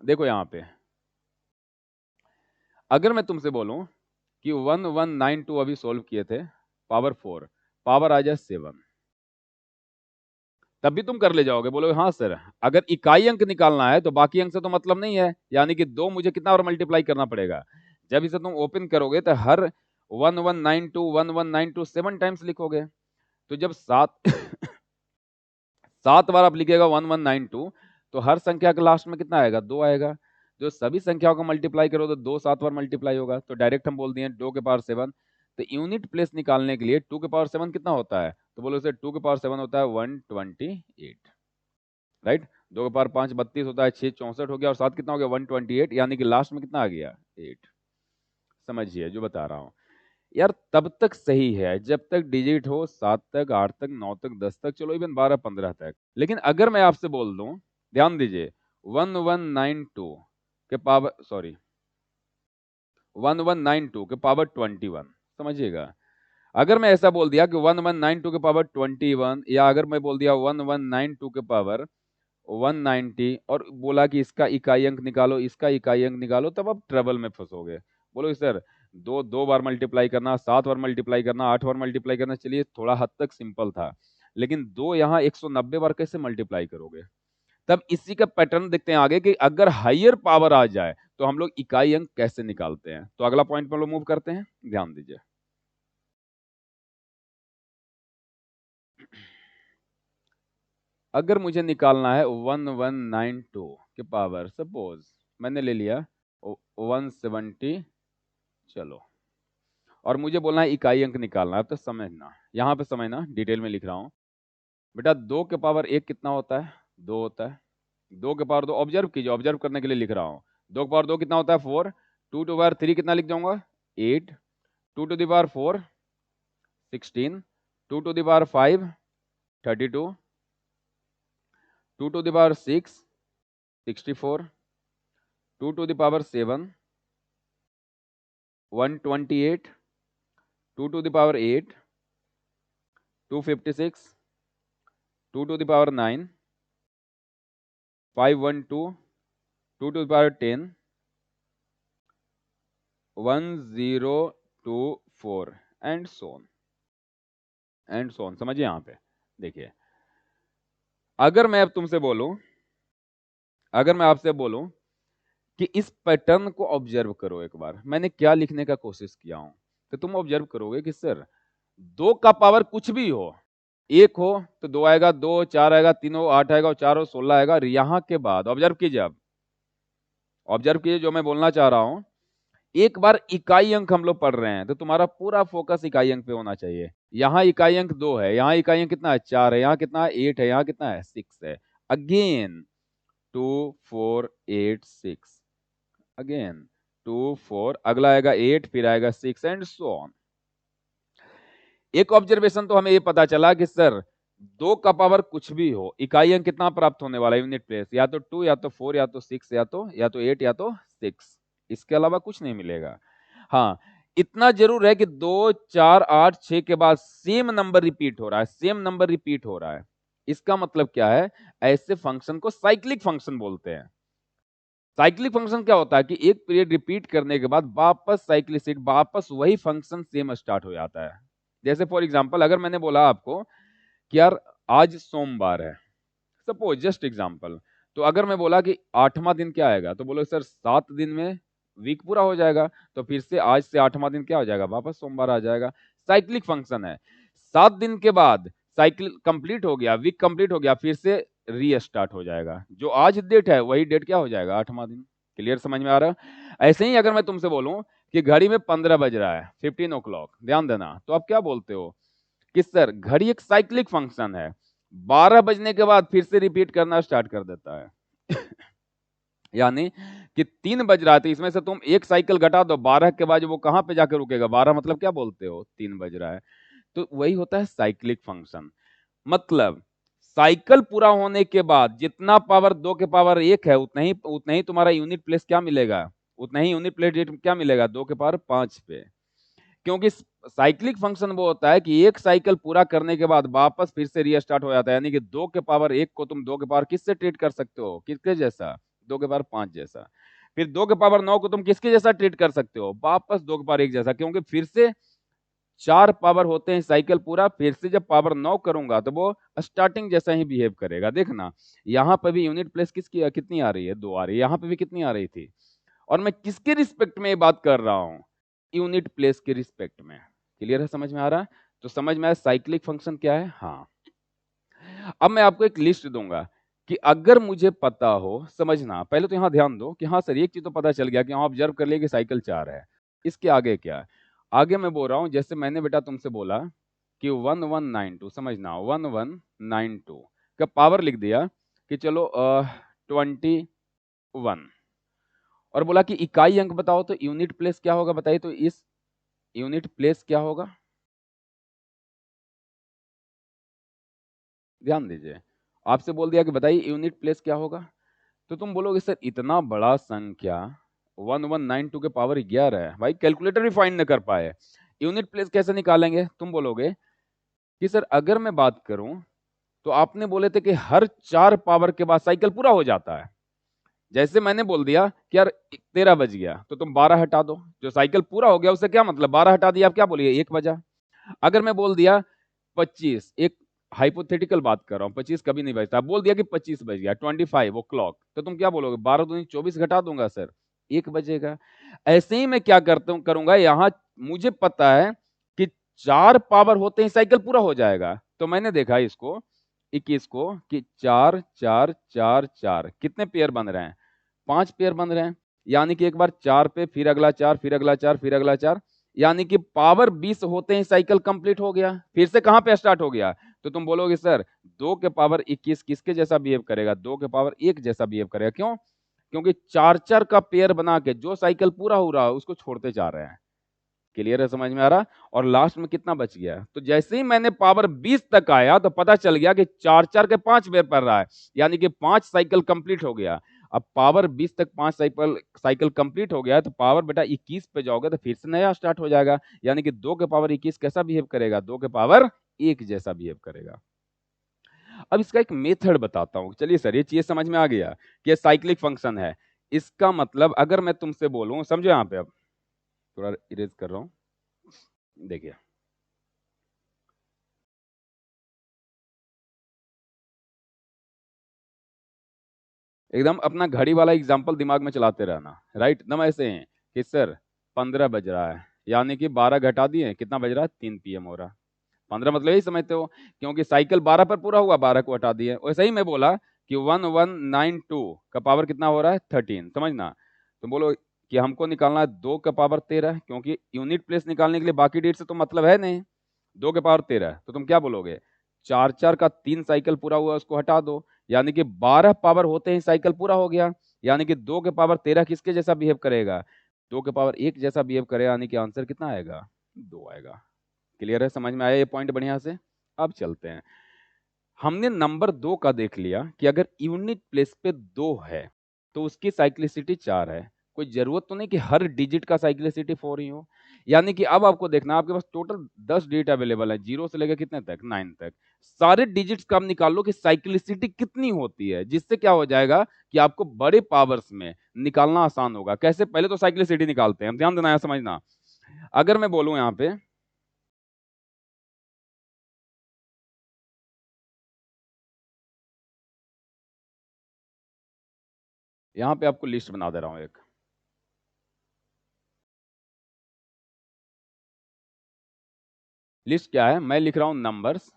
देखो यहाँ पे, अगर मैं तुमसे बोलूं कि 1192 अभी सोल्व किए थे, पावर 4, पावर आ जाए 7, तब भी तुम कर ले जाओगे? बोलोगे हाँ सर, अगर इकाई अंक निकालना है तो बाकी अंक से तो मतलब नहीं है, यानी कि 2 मुझे कितना और मल्टीप्लाई करना पड़ेगा। जब इसे तुम ओपन करोगे तो हर 1192 7 टाइम्स लिखोगे। तो जब 7 7 बार आप लिखेगा 1192 तो हर संख्या के लास्ट में कितना आएगा 2 आएगा। जो सभी संख्याओं को मल्टीप्लाई करो तो 2 7 बार मल्टीप्लाई होगा, तो डायरेक्ट हम बोल दिए 2 के पावर 7। तो यूनिट प्लेस निकालने के लिए 2 के पावर 7 कितना होता है? तो बोलो सर 2 के पावर 7 होता है 128, राइट। 2 के पावर 5 32 होता है, 6 64 हो गया, और 7 कितना हो गया 128, यानी कि लास्ट में कितना आ गया 8। समझिए जो बता रहा हूं यार, तब तक सही है जब तक डिजिट हो 7 तक 8 तक 9 तक 10 तक, चलो इवन 12 15 तक। लेकिन अगर मैं आपसे बोल दूं, ध्यान दीजिए, 1192 के पावर, सॉरी 1192 के पावर 21, समझिएगा। अगर मैं ऐसा बोल दिया कि 1192 के पावर 21, या अगर मैं बोल दिया 1192 के पावर 190 और बोला कि इसका इकाई अंक निकालो, इसका इकाई अंक निकालो, तब आप ट्रबल में फंसोगे। बोलो सर दो 2 बार मल्टीप्लाई करना, 7 बार मल्टीप्लाई करना, 8 बार मल्टीप्लाई करना, चलिए थोड़ा हद तक सिंपल था, लेकिन 2 यहाँ 190 बार कैसे मल्टीप्लाई करोगे? तब इसी का पैटर्न देखते हैं आगे कि अगर हाइयर पावर आ जाए तो हम लोग इकाई अंक कैसे निकालते हैं। तो अगला पॉइंट पर लोग मूव करते हैं, ध्यान दीजिए। अगर मुझे निकालना है 1192 के पावर, सपोज मैंने ले लिया 170, चलो, और मुझे बोलना है इकाई अंक निकालना है, तो समझना यहाँ पे, समझना डिटेल में लिख रहा हूँ बेटा। 2 के पावर 1 कितना होता है 2 होता है। 2 के पावर 2, ऑब्जर्व कीजिए, ऑब्जर्व करने के लिए लिख रहा हूँ। 2 के पावर 2 कितना होता है 4, 2 टू पावर 3 कितना लिख जाऊंगा 8, 2 to the power 4 16, 2 to the power 5 32, 2 to the power 6 64, 2 to the power 7 128, 2 to the power 8 256, 2 to the power 9 512, 2 to the power 10 1024, and so on, and so on. समझिए यहाँ पे देखिए, अगर मैं अब तुमसे बोलूं, अगर मैं आपसे बोलूं कि इस पैटर्न को ऑब्जर्व करो एक बार, मैंने क्या लिखने का कोशिश किया हूं, तो तुम ऑब्जर्व करोगे कि सर 2 का पावर कुछ भी हो, 1 हो तो 2 आएगा, 2 4 आएगा, 3 हो 8 आएगा, और 4 हो 16 आएगा। और यहां के बाद ऑब्जर्व कीजिए, अब ऑब्जर्व कीजिए जो मैं बोलना चाह रहा हूं। एक बार इकाई अंक हम लोग पढ़ रहे हैं तो तुम्हारा पूरा फोकस इकाई अंक पे होना चाहिए। यहाँ इकाई अंक 2 है, यहाँ इकाई अंक कितना है 4 है, यहाँ कितना है 8 है, यहाँ कितना है 6 है। अगेन 2 4 8 6, अगेन 2 4, अगला आएगा 8, फिर आएगा 6 एंड सो ऑन। एक ऑब्जर्वेशन तो हमें ये पता चला कि सर 2 का पावर कुछ भी हो, इकाई अंक कितना प्राप्त होने वाला है, यूनिट प्लेस, या तो 2 या तो 4 या तो 6 या तो 8 या तो 6, इसके अलावा कुछ नहीं मिलेगा। हाँ, इतना जरूर है कि 2 4 8 6 के बाद सेम नंबर रिपीट हो रहा है, सेम नंबर रिपीट हो रहा है। इसका मतलब क्या है, ऐसे फंक्शन को साइक्लिक फंक्शन बोलते हैं। साइक्लिक फंक्शन क्या होता है कि एक पीरियड रिपीट करने के बाद वापस साइक्लिसिटी, वापस वही फंक्शन सेम स्टार्ट हो जाता है। जैसे फॉर एग्जांपल, अगर मैंने बोला आपको कि यार आज सोमवार है, सपोज जस्ट एग्जांपल, तो अगर मैं बोला कि 8वां दिन क्या आएगा, तो बोलो सर 7 दिन में वीक पूरा हो जाएगा, तो फिर से आज से 8वां दिन क्या हो जाएगा, वापस सोमवार आ जाएगा। साइक्लिक फंक्शन है। 7 दिन के बाद साइकिल कंप्लीट हो गया, वीक कंप्लीट हो गया, फिर से रीस्टार्ट हो जाएगा। जो आज डेट है वही डेट क्या हो जाएगा, 8वां दिन। क्लियर, समझ में आ रहा है? ऐसे ही अगर मैं तुमसे बोलूं कि घड़ी में 15 बज रहा है, 15 ओ क्लॉक, ध्यान देना, तो आप क्या बोलते हो कि सर घड़ी एक साइक्लिक फंक्शन है, 12 बजने के बाद फिर से रिपीट करना स्टार्ट कर देता है। यानी कि 3 बज रहा है, तो इसमें से तुम एक साइकिल घटा दो, 12 के बाद वो कहां पे जाकर रुकेगा, 12 मतलब क्या बोलते हो, 3 बज रहा है। तो वही होता है साइक्लिक फंक्शन। मतलब साइकिल पूरा होने के बाद जितना पावर 2 के पावर 1 है, उतना ही तुम्हारा यूनिट प्लेस क्या मिलेगा, उतना ही यूनिट प्लेस रेट क्या मिलेगा, 2 के पावर 5 पे। क्योंकि साइक्लिक फंक्शन वो होता है कि एक साइकिल पूरा करने के बाद वापस फिर से रीस्टार्ट हो जाता है। यानी कि 2 के पावर 1 को तुम 2 के पावर किससे ट्रीट कर सकते हो, किसके जैसा, 2 के पावर 5 जैसा। फिर 2 के पावर 9 को तुम किसके जैसा ट्रीट कर सकते हो, वापस 2 के पावर 1 जैसा। क्योंकि फिर से 4 पावर होते हैं साइकिल पूरा, फिर से जब पावर 9 करूंगा तो वो स्टार्टिंग जैसा ही बिहेव करेगा। देखना यहाँ पे भी यूनिट प्लेस किसकी कितनी आ रही है, 2 आ रही है, यहाँ पे भी कितनी आ रही थी। और मैं किसके रिस्पेक्ट में ये बात कर रहा हूं, यूनिट प्लेस के रिस्पेक्ट में। क्लियर है, समझ में आ रहा है? तो समझ में आया साइक्लिक फंक्शन क्या है। हाँ, अब मैं आपको एक लिस्ट दूंगा कि अगर मुझे पता हो, समझना पहले तो यहाँ ध्यान दो कि हाँ सर एक चीज तो पता चल गया कि हाँ ऑब्जर्व कर लिया कि साइकिल 4 है। इसके आगे क्या है, आगे मैं बोल रहा हूँ, जैसे मैंने बेटा तुमसे बोला कि 1192, समझना 1192 का पावर लिख दिया कि चलो 21, और बोला कि इकाई अंक बताओ, तो यूनिट प्लेस क्या होगा बताइए, तो इस यूनिट प्लेस क्या होगा, ध्यान दीजिए। आपसे बोल दिया कि बताइए यूनिट प्लेस क्या होगा, तो तुम बोलोगे सर इतना बड़ा संख्या 1192 के पावर 11 है, भाई कैलकुलेटर भी फाइंड न कर पाए, यूनिट प्लेस कैसे निकालेंगे। तुम बोलोगे कि सर अगर मैं बात करूं तो आपने बोले थे कि हर 4 पावर के बाद साइकिल पूरा हो जाता है। जैसे मैंने बोल दिया कि यार 13 बज गया, तो तुम 12 हटा दो, जो साइकिल पूरा हो गया उससे क्या मतलब, 12 हटा दिया, आप क्या बोलिए 1 बजा। अगर मैं बोल दिया 25, एक हाइपोथेटिकल बात कर रहा हूं, 25 कभी नहीं बजता, बोल दिया कि 25 बज गया, 25 वो क्लॉक, तो तुम क्या बोलोगे, 12 दूनी 24 घटा दूंगा सर, 1 बजेगा। ऐसे ही मैं क्या करता हूं करूंगा, यहां मुझे पता है कि 4 पावर होते ही साइकिल पूरा हो जाएगा, तो मैंने देखा इसको 21 को कि 4 4 4 4 कितने पेयर बन रहे हैं, 5 पेयर बन रहे हैं। यानी कि एक बार 4 पे, फिर अगला 4, फिर अगला 4, फिर अगला 4, यानी कि पावर 20 होते ही साइकिल कंप्लीट हो गया। फिर से कहां पे स्टार्ट हो गया, तो तुम बोलोगे सर 2 के पावर 21 किसके जैसा बिहेव करेगा, 2 के पावर 1 जैसा बिहेव करेगा। क्यों, क्योंकि 4 4 का पेयर बना के जो साइकिल पूरा हो रहा है उसको छोड़ते जा रहे हैं। क्लियर है, समझ में आ रहा? और लास्ट में कितना बच गया, तो जैसे ही मैंने पावर 20 तक आया तो पता चल गया कि 4 4 के 5 पेयर पड़ रहा है, यानी कि 5 साइकिल कंप्लीट हो गया। अब पावर 20 तक 5 साइकिल साइकिल कंप्लीट हो गया, तो पावर बेटा 21 पे जाओगे तो फिर से नया स्टार्ट हो जाएगा। यानी कि 2 के पावर 21 कैसा बिहेव करेगा, 2 के पावर 1 जैसा बिहेव करेगा। अब इसका एक मेथड बताता हूं। चलिए सर ये चीज समझ में आ गया कि साइक्लिक फंक्शन है। इसका मतलब अगर मैं तुमसे बोलूं, समझो यहां पे, अब थोड़ा इरेज कर रहा हूं, देखिए एकदम अपना घड़ी वाला एग्जाम्पल दिमाग में चलाते रहना, राइट। एकदम ऐसे हैं कि सर 15 बज रहा है, यानी कि 12 घटा दिए, कितना बज रहा है, 3 PM हो रहा। 15 मतलब यही समझते हो, क्योंकि साइकिल 12 पर पूरा हुआ, 12 को हटा दिए। वैसे ही मैं बोला कि 1192 का पावर कितना हो रहा है, 13, समझना। तो बोलो कि हमको निकालना है 2 का पावर 13, क्योंकि यूनिट प्लेस निकालने के लिए बाकी डेट से तो मतलब है नहीं। 2 के पावर 13, तो तुम क्या बोलोगे, 4 का 3 साइकिल पूरा हुआ, उसको हटा दो, यानी कि 12 पावर होते ही साइकिल पूरा हो गया। यानी कि 2 के पावर 13 किसके जैसा बिहेव करेगा, 2 के पावर 1 जैसा बिहेव करेगा, यानी कि आंसर कितना आएगा, 2 आएगा। क्लियर है, समझ में आया ये पॉइंट बढ़िया से। अब चलते हैं, हमने नंबर 2 का देख लिया कि अगर यूनिट प्लेस पे 2 है तो उसकी साइक्लिसिटी 4 है। कोई जरूरत तो नहीं कि हर डिजिट का साइक्लिसिटी 4 ही हो। यानी कि अब आपको देखना, आपके पास टोटल 10 डिजिट अवेलेबल है, 0 से लेकर कितने तक, 9 तक। सारे डिजिट्स का आप निकाल लो कि साइक्लिसिटी कितनी होती है, जिससे क्या हो जाएगा कि आपको बड़े पावर्स में निकालना आसान होगा। कैसे, पहले तो साइक्लिसिटी निकालते हैं, ध्यान देना है, समझना। अगर मैं बोलूं यहाँ पे, यहाँ पे आपको लिस्ट बना दे रहा हूं एक। लिस्ट क्या है, मैं लिख रहा हूं नंबर्स,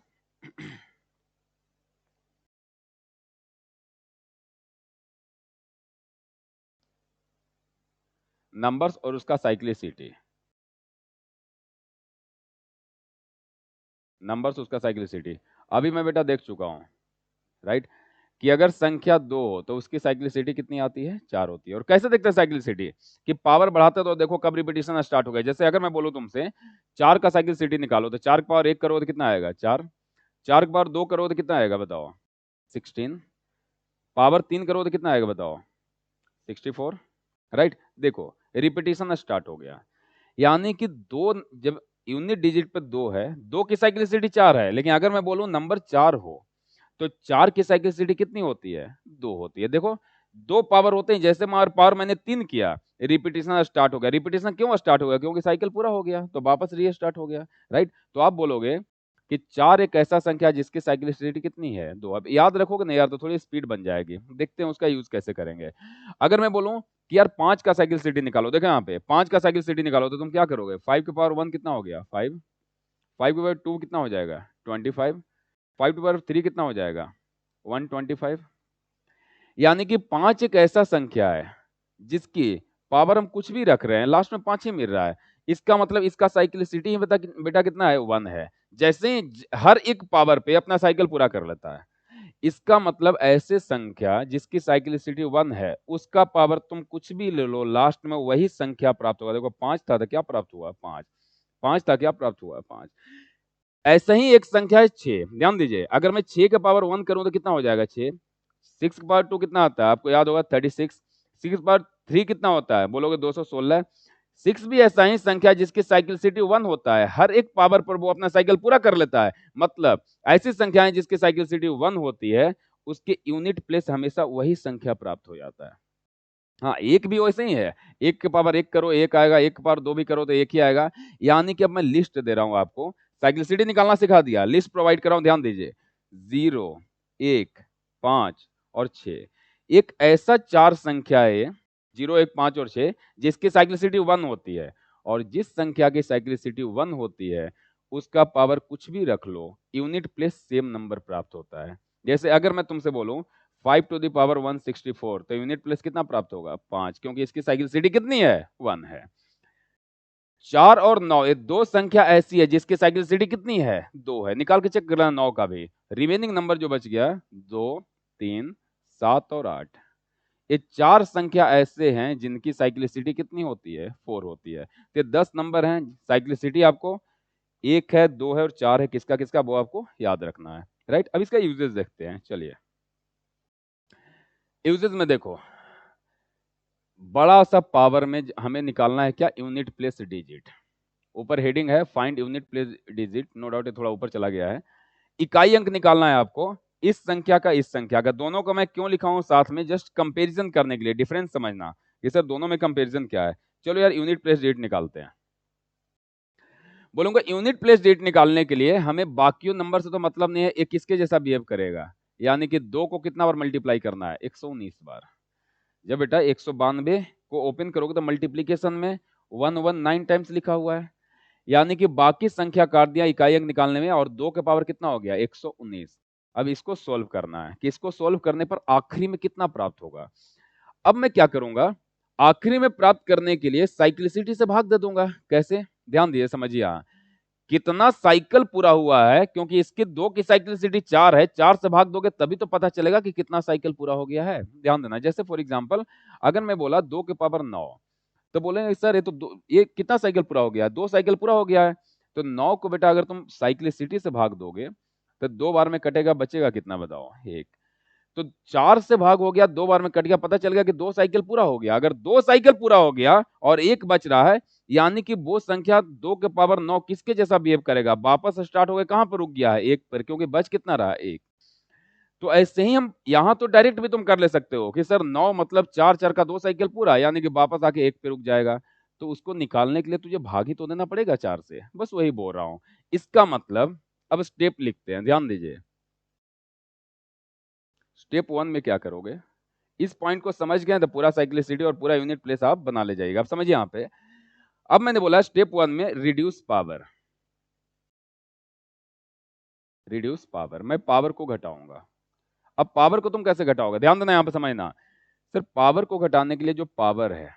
नंबर्स और उसका साइक्लिसिटी, नंबर्स उसका साइक्लिसिटी। अभी मैं बेटा देख चुका हूं, राइट, कि अगर संख्या 2 हो तो उसकी साइक्लिसिटी कितनी आती है, 4 होती है। और कैसे देखते हैं साइक्लिसिटी, कि पावर बढ़ाते तो देखो कब रिपीटिशन स्टार्ट हो गया। जैसे अगर मैं बोलूं तुमसे 4 का साइक्लिसिटी निकालो, तो 4 की पावर 1 करो तो कितना आएगा, 4। 4 की पावर 2 करो तो कितना आएगा बताओ, 16। पावर 3 करो तो कितना आएगा बताओ, 64, राइट। देखो रिपीटिशन स्टार्ट हो गया, यानी कि दो, जब यूनिट डिजिट पे 2 है, 2 की साइक्लिसिटी 4 है, लेकिन अगर मैं बोलूं नंबर 4 हो तो 4 की साइक्लिसिटी कितनी होती है, 2 होती है। देखो 2 पावर होते हैं, जैसे मार पावर मैंने 3 किया, रिपीटिशन स्टार्ट हो गया। रिपीटिशन क्यों स्टार्ट हो गया, क्योंकि साइकिल पूरा हो गया, तो वापस रीस्टार्ट हो गया, राइट। तो आप बोलोगे कि 4 एक ऐसा संख्या है जिसकी साइक्लिसिटी कितनी है, 2। अब याद रखोगे ना यार, तो थोड़ी स्पीड बन जाएगी। देखते हैं उसका यूज कैसे करेंगे। अगर मैं बोलूं कि यार 5 का साइकिल सिटी निकालो, देखो यहाँ पे 5 का साइकिल सिटी निकालो, तो तुम क्या करोगे, 5 की पावर 1 कितना हो गया, 5। 5 की पावर 2 कितना हो जाएगा, 25। 5 की पावर 3 कितना हो जाएगा, 125। यानी कि 5 एक ऐसा संख्या है जिसकी पावर हम कुछ भी रख रहे हैं, लास्ट में 5 ही मिल रहा है। इसका मतलब इसका साइक्लिसिटी बेटा बेटा कितना है, 1 है। जैसे ही हर एक पावर पे अपना साइकिल पूरा कर लेता है, इसका मतलब ऐसे संख्या जिसकी साइक्लिसिटी 1 है, उसका पावर तुम कुछ भी ले लो, लास्ट में वही संख्या प्राप्त होगा। देखो 5 था तो क्या प्राप्त हुआ, 5। 5 था, क्या प्राप्त हुआ, 5। ऐसा ही एक संख्या है 6, ध्यान दीजिए। अगर मैं 6 के पावर 1 करूं तो कितना हो जाएगा, 6। 6 के पावर 2 कितना आता है, आपको याद होगा, 36। 6 के पावर 3 कितना होता है, बोलोगे 216। 6 भी ऐसा ही संख्या जिसकी साइक्लिसिटी 1 होता है, हर एक पावर पर वो अपना साइकिल पूरा कर लेता है। मतलब ऐसी संख्याएं जिसकी साइक्लिसिटी 1 होती है, उसके यूनिट प्लेस हमेशा वही संख्या प्राप्त हो जाता है। हाँ, एक भी वैसे ही है, 1 के पावर 1 करो 1 आएगा, 1 के पावर 2 भी करो तो 1 ही आएगा। यानी कि अब मैं लिस्ट दे रहा हूं आपको, साइक्लिसिटी निकालना सिखा दिया, लिस्ट प्रोवाइड कर रहा हूं, ध्यान दीजिए। 0, 1, 5 और 6, एक ऐसा 4 संख्या है, 0, 1, 5 और 6, जिसकी साइक्लिसिटी 1 होती है। और जिस संख्या की साइक्लिसिटी 1 होती है, उसका पावर कुछ भी रख लो, यूनिट प्लेस सेम नंबर प्राप्त होता है। जैसे अगर मैं तुमसे बोलूं 5 टू द पावर 164, तो यूनिट प्लेस कितना प्राप्त होगा, 5, क्योंकि इसकी साइक्लिसिटी कितनी है, 1 है। 4 और 9, ये दो संख्या ऐसी है जिसकी साइक्लिसिटी कितनी है, 2 है। निकाल के चेक कर लेना 9 का भी। रिमेनिंग नंबर जो बच गया, 2, 3, 7 और 8, ये 4 संख्या ऐसे हैं जिनकी साइक्लिसिटी कितनी होती है, 4 होती है। तो ये 10 नंबर हैं, साइक्लिसिटी आपको 1 है, 2 है और 4 है, किसका किसका वो आपको याद रखना है, राइट। अब इसका यूजेस देखते हैं, चलिए। यूजेस में देखो, बड़ा सा पावर में हमें निकालना है क्या, यूनिट प्लेस डिजिट। ऊपर हेडिंग है find unit place digit, no doubt ये थोड़ा ऊपर चला गया है। इकाई अंक निकालना है आपको, इस संख्या का इस संख्या का। दोनों को मैं क्यों लिखा हूं साथ में, जस्ट कंपैरिजन करने के लिए, डिफरेंस समझना कि सर दोनों में कंपैरिजन क्या है। चलो यार यूनिट प्लेस डिजिट निकालते हैं। बोलूंगा यूनिट प्लेस डिजिट निकालने के लिए हमें बाकियों नंबर से तो मतलब नहीं है, एक किसके जैसा बिहेव करेगा, यानी कि 2 को कितना बार मल्टीप्लाई करना है, 119 बार। जब बेटा 192 को ओपन करोगे तो मल्टीप्लीकेशन में 119 टाइम्स लिखा हुआ है, यानी कि बाकी संख्या काट दिया इकाई अंक निकालने में, और 2 के पावर कितना हो गया, 119। अब इसको सोल्व करना है कि इसको सोल्व करने पर आखिरी में कितना प्राप्त होगा। अब मैं क्या करूंगा, आखिरी में प्राप्त करने के लिए साइक्लिसिटी से भाग दे दूंगा। कैसे, ध्यान दिए, समझिए। कितना साइकिल पूरा हुआ है, क्योंकि इसकी 2 की साइक्लिसिटी 4 है, 4 से भाग दोगे तभी तो पता चलेगा कि कितना साइकिल पूरा हो गया है। ध्यान देना, जैसे फॉर एग्जांपल अगर मैं बोला 2 के पावर 9, तो बोलेंगे सर ये तो ये कितना साइकिल पूरा हो गया, 2 साइकिल पूरा हो गया है। तो 9 को बेटा अगर तुम साइक्लिसिटी से भाग दोगे तो 2 बार में कटेगा, बचेगा कितना बताओ, 1। तो 4 से भाग हो गया, 2 बार में कट गया, पता चल गया कि 2 साइकिल पूरा हो गया। अगर 2 साइकिल पूरा हो गया और 1 बच रहा है, यानी कि वो संख्या 2 के पावर 9 किसके जैसा बिहेव करेगा, वापस स्टार्ट हो गया, कहां पर रुक गया है, 1 पर, क्योंकि बच कितना रहा, 1। तो ऐसे ही हम यहां तो डायरेक्ट भी तुम कर ले सकते हो कि सर 9 मतलब 4 4 का 2 साइकिल पूरा, यानी कि वापस आके 1 पे रुक जाएगा। तो उसको निकालने के लिए तुझे भाग ही तो देना पड़ेगा 4 से, बस वही बोल रहा हूं। इसका मतलब अब स्टेप लिखते हैं, ध्यान दीजिए। स्टेप 1 में क्या करोगे, इस पॉइंट को समझ गए तो पूरा साइक्लिसिटी और पूरा यूनिट प्लेस आप बना ले जाइएगा। अब समझिए यहां पे, अब मैंने बोला स्टेप 1 में रिड्यूस पावर, रिड्यूस पावर, मैं पावर को घटाऊंगा। अब पावर को तुम कैसे घटाओगे, ध्यान देना यहां पे, समझना। सर पावर को घटाने के लिए जो पावर है,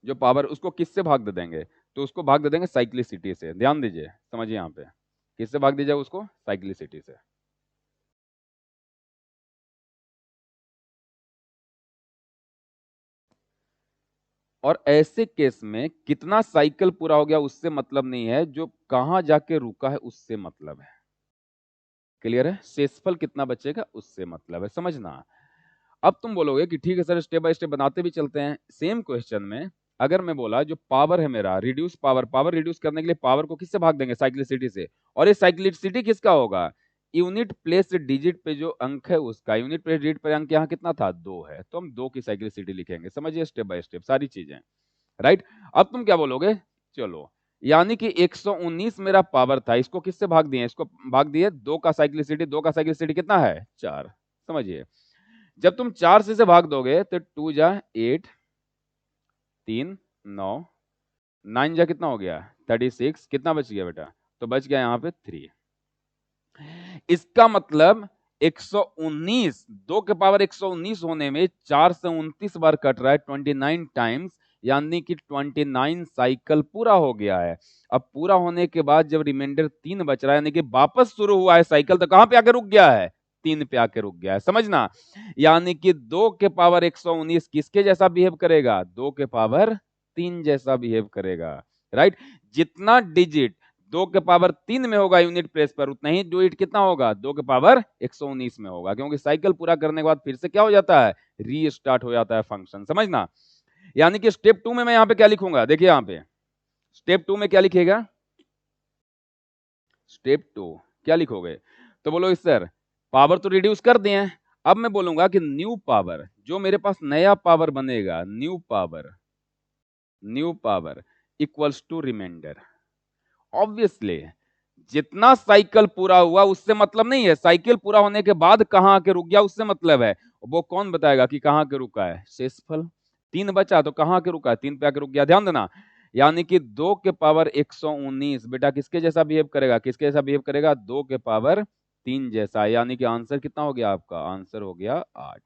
जो पावर, उसको किससे भाग दे देंगे, तो उसको भाग दे देंगे साइक्लिसिटी से। ध्यान दीजिए, समझिए यहां पे, किससे भाग दीजिए उसको, साइक्लिसिटी से। और ऐसे केस में कितना साइकिल पूरा हो गया उससे मतलब नहीं है, जो कहां जाके रुका है उससे मतलब है। क्लियर है, शेषफल कितना बचेगा उससे मतलब है, समझना। अब तुम बोलोगे कि ठीक है सर, स्टेप बाय स्टेप बनाते भी चलते हैं। सेम क्वेश्चन में अगर मैं बोला जो पावर है मेरा, रिड्यूस पावर, पावर रिड्यूस करने के लिए पावर को किससे भाग देंगे, साइक्लिसिटी से। और ये साइक्लिसिटी किसका होगा, यूनिट प्लेस डिजिट पे जो अंक है उसका। यूनिट प्लेस डिजिट पे अंक यहाँ कितना था, 2 है, तो हम 2 की साइक्लिसिटी लिखेंगे। समझिए स्टेप बाय स्टेप सारी चीजें, राइट। अब तुम क्या बोलोगे, चलो, यानी कि 119 मेरा पावर था, इसको किससे भाग दिए, इसको भाग दिए 2 का साइक्लिसिटी। 2 का साइक्लिसिटी कितना है, 4। समझिए, जब तुम 4 से भाग दोगे तो 2 जा 8, 3 9, 9 जा कितना हो गया, 36, कितना बच गया बेटा, तो बच गया यहाँ पे 3। इसका मतलब 119, 2 के पावर 119 होने में 4 से 29 बार कट रहा है, 29 टाइम्स, यानी कि 29 साइकिल पूरा हो गया है। अब पूरा होने के बाद जब रिमाइंडर 3 बच रहा है, यानी कि वापस शुरू हुआ है साइकिल, तो कहां पे आके रुक गया है, 3 पे आके रुक गया है, समझना। यानी कि 2 के पावर 119 किसके जैसा बिहेव करेगा, 2 के पावर 3 जैसा बिहेव करेगा, राइट। जितना डिजिट 2 के पावर 3 में होगा यूनिट प्लेस पर, उतना ही डिजिट कितना होगा, 2 के पावर 119 में होगा, क्योंकि साइकिल पूरा करने के बाद फिर से क्या हो जाता है, रीस्टार्ट हो जाता है फंक्शन, समझना। यानी कि स्टेप 2 में मैं यहां पे क्या लिखूंगा, देखिए यहां पे स्टेप 2 में क्या लिखेगा, स्टेप 2 क्या लिखोगे, तो बोलो सर पावर तो रिड्यूस कर दिए, अब मैं बोलूंगा कि न्यू पावर, जो मेरे पास नया पावर बनेगा, new power equals to remainder. Obviously जितना साइकिल पूरा हुआ उससे मतलब नहीं है, साइकिल पूरा होने के बाद कहां आके रुक गया उससे मतलब है। वो कौन बताएगा कि कहां के रुका है, शेषफल। 3 बचा तो कहां के रुका है, 3 पे आके रुक गया, ध्यान देना। यानी कि 2 के पावर 119 बेटा किसके जैसा बिहेव करेगा, किसके जैसा बिहेव करेगा, 2 के पावर 3 जैसा। यानी कि आंसर कितना हो गया आपका, आंसर हो गया 8।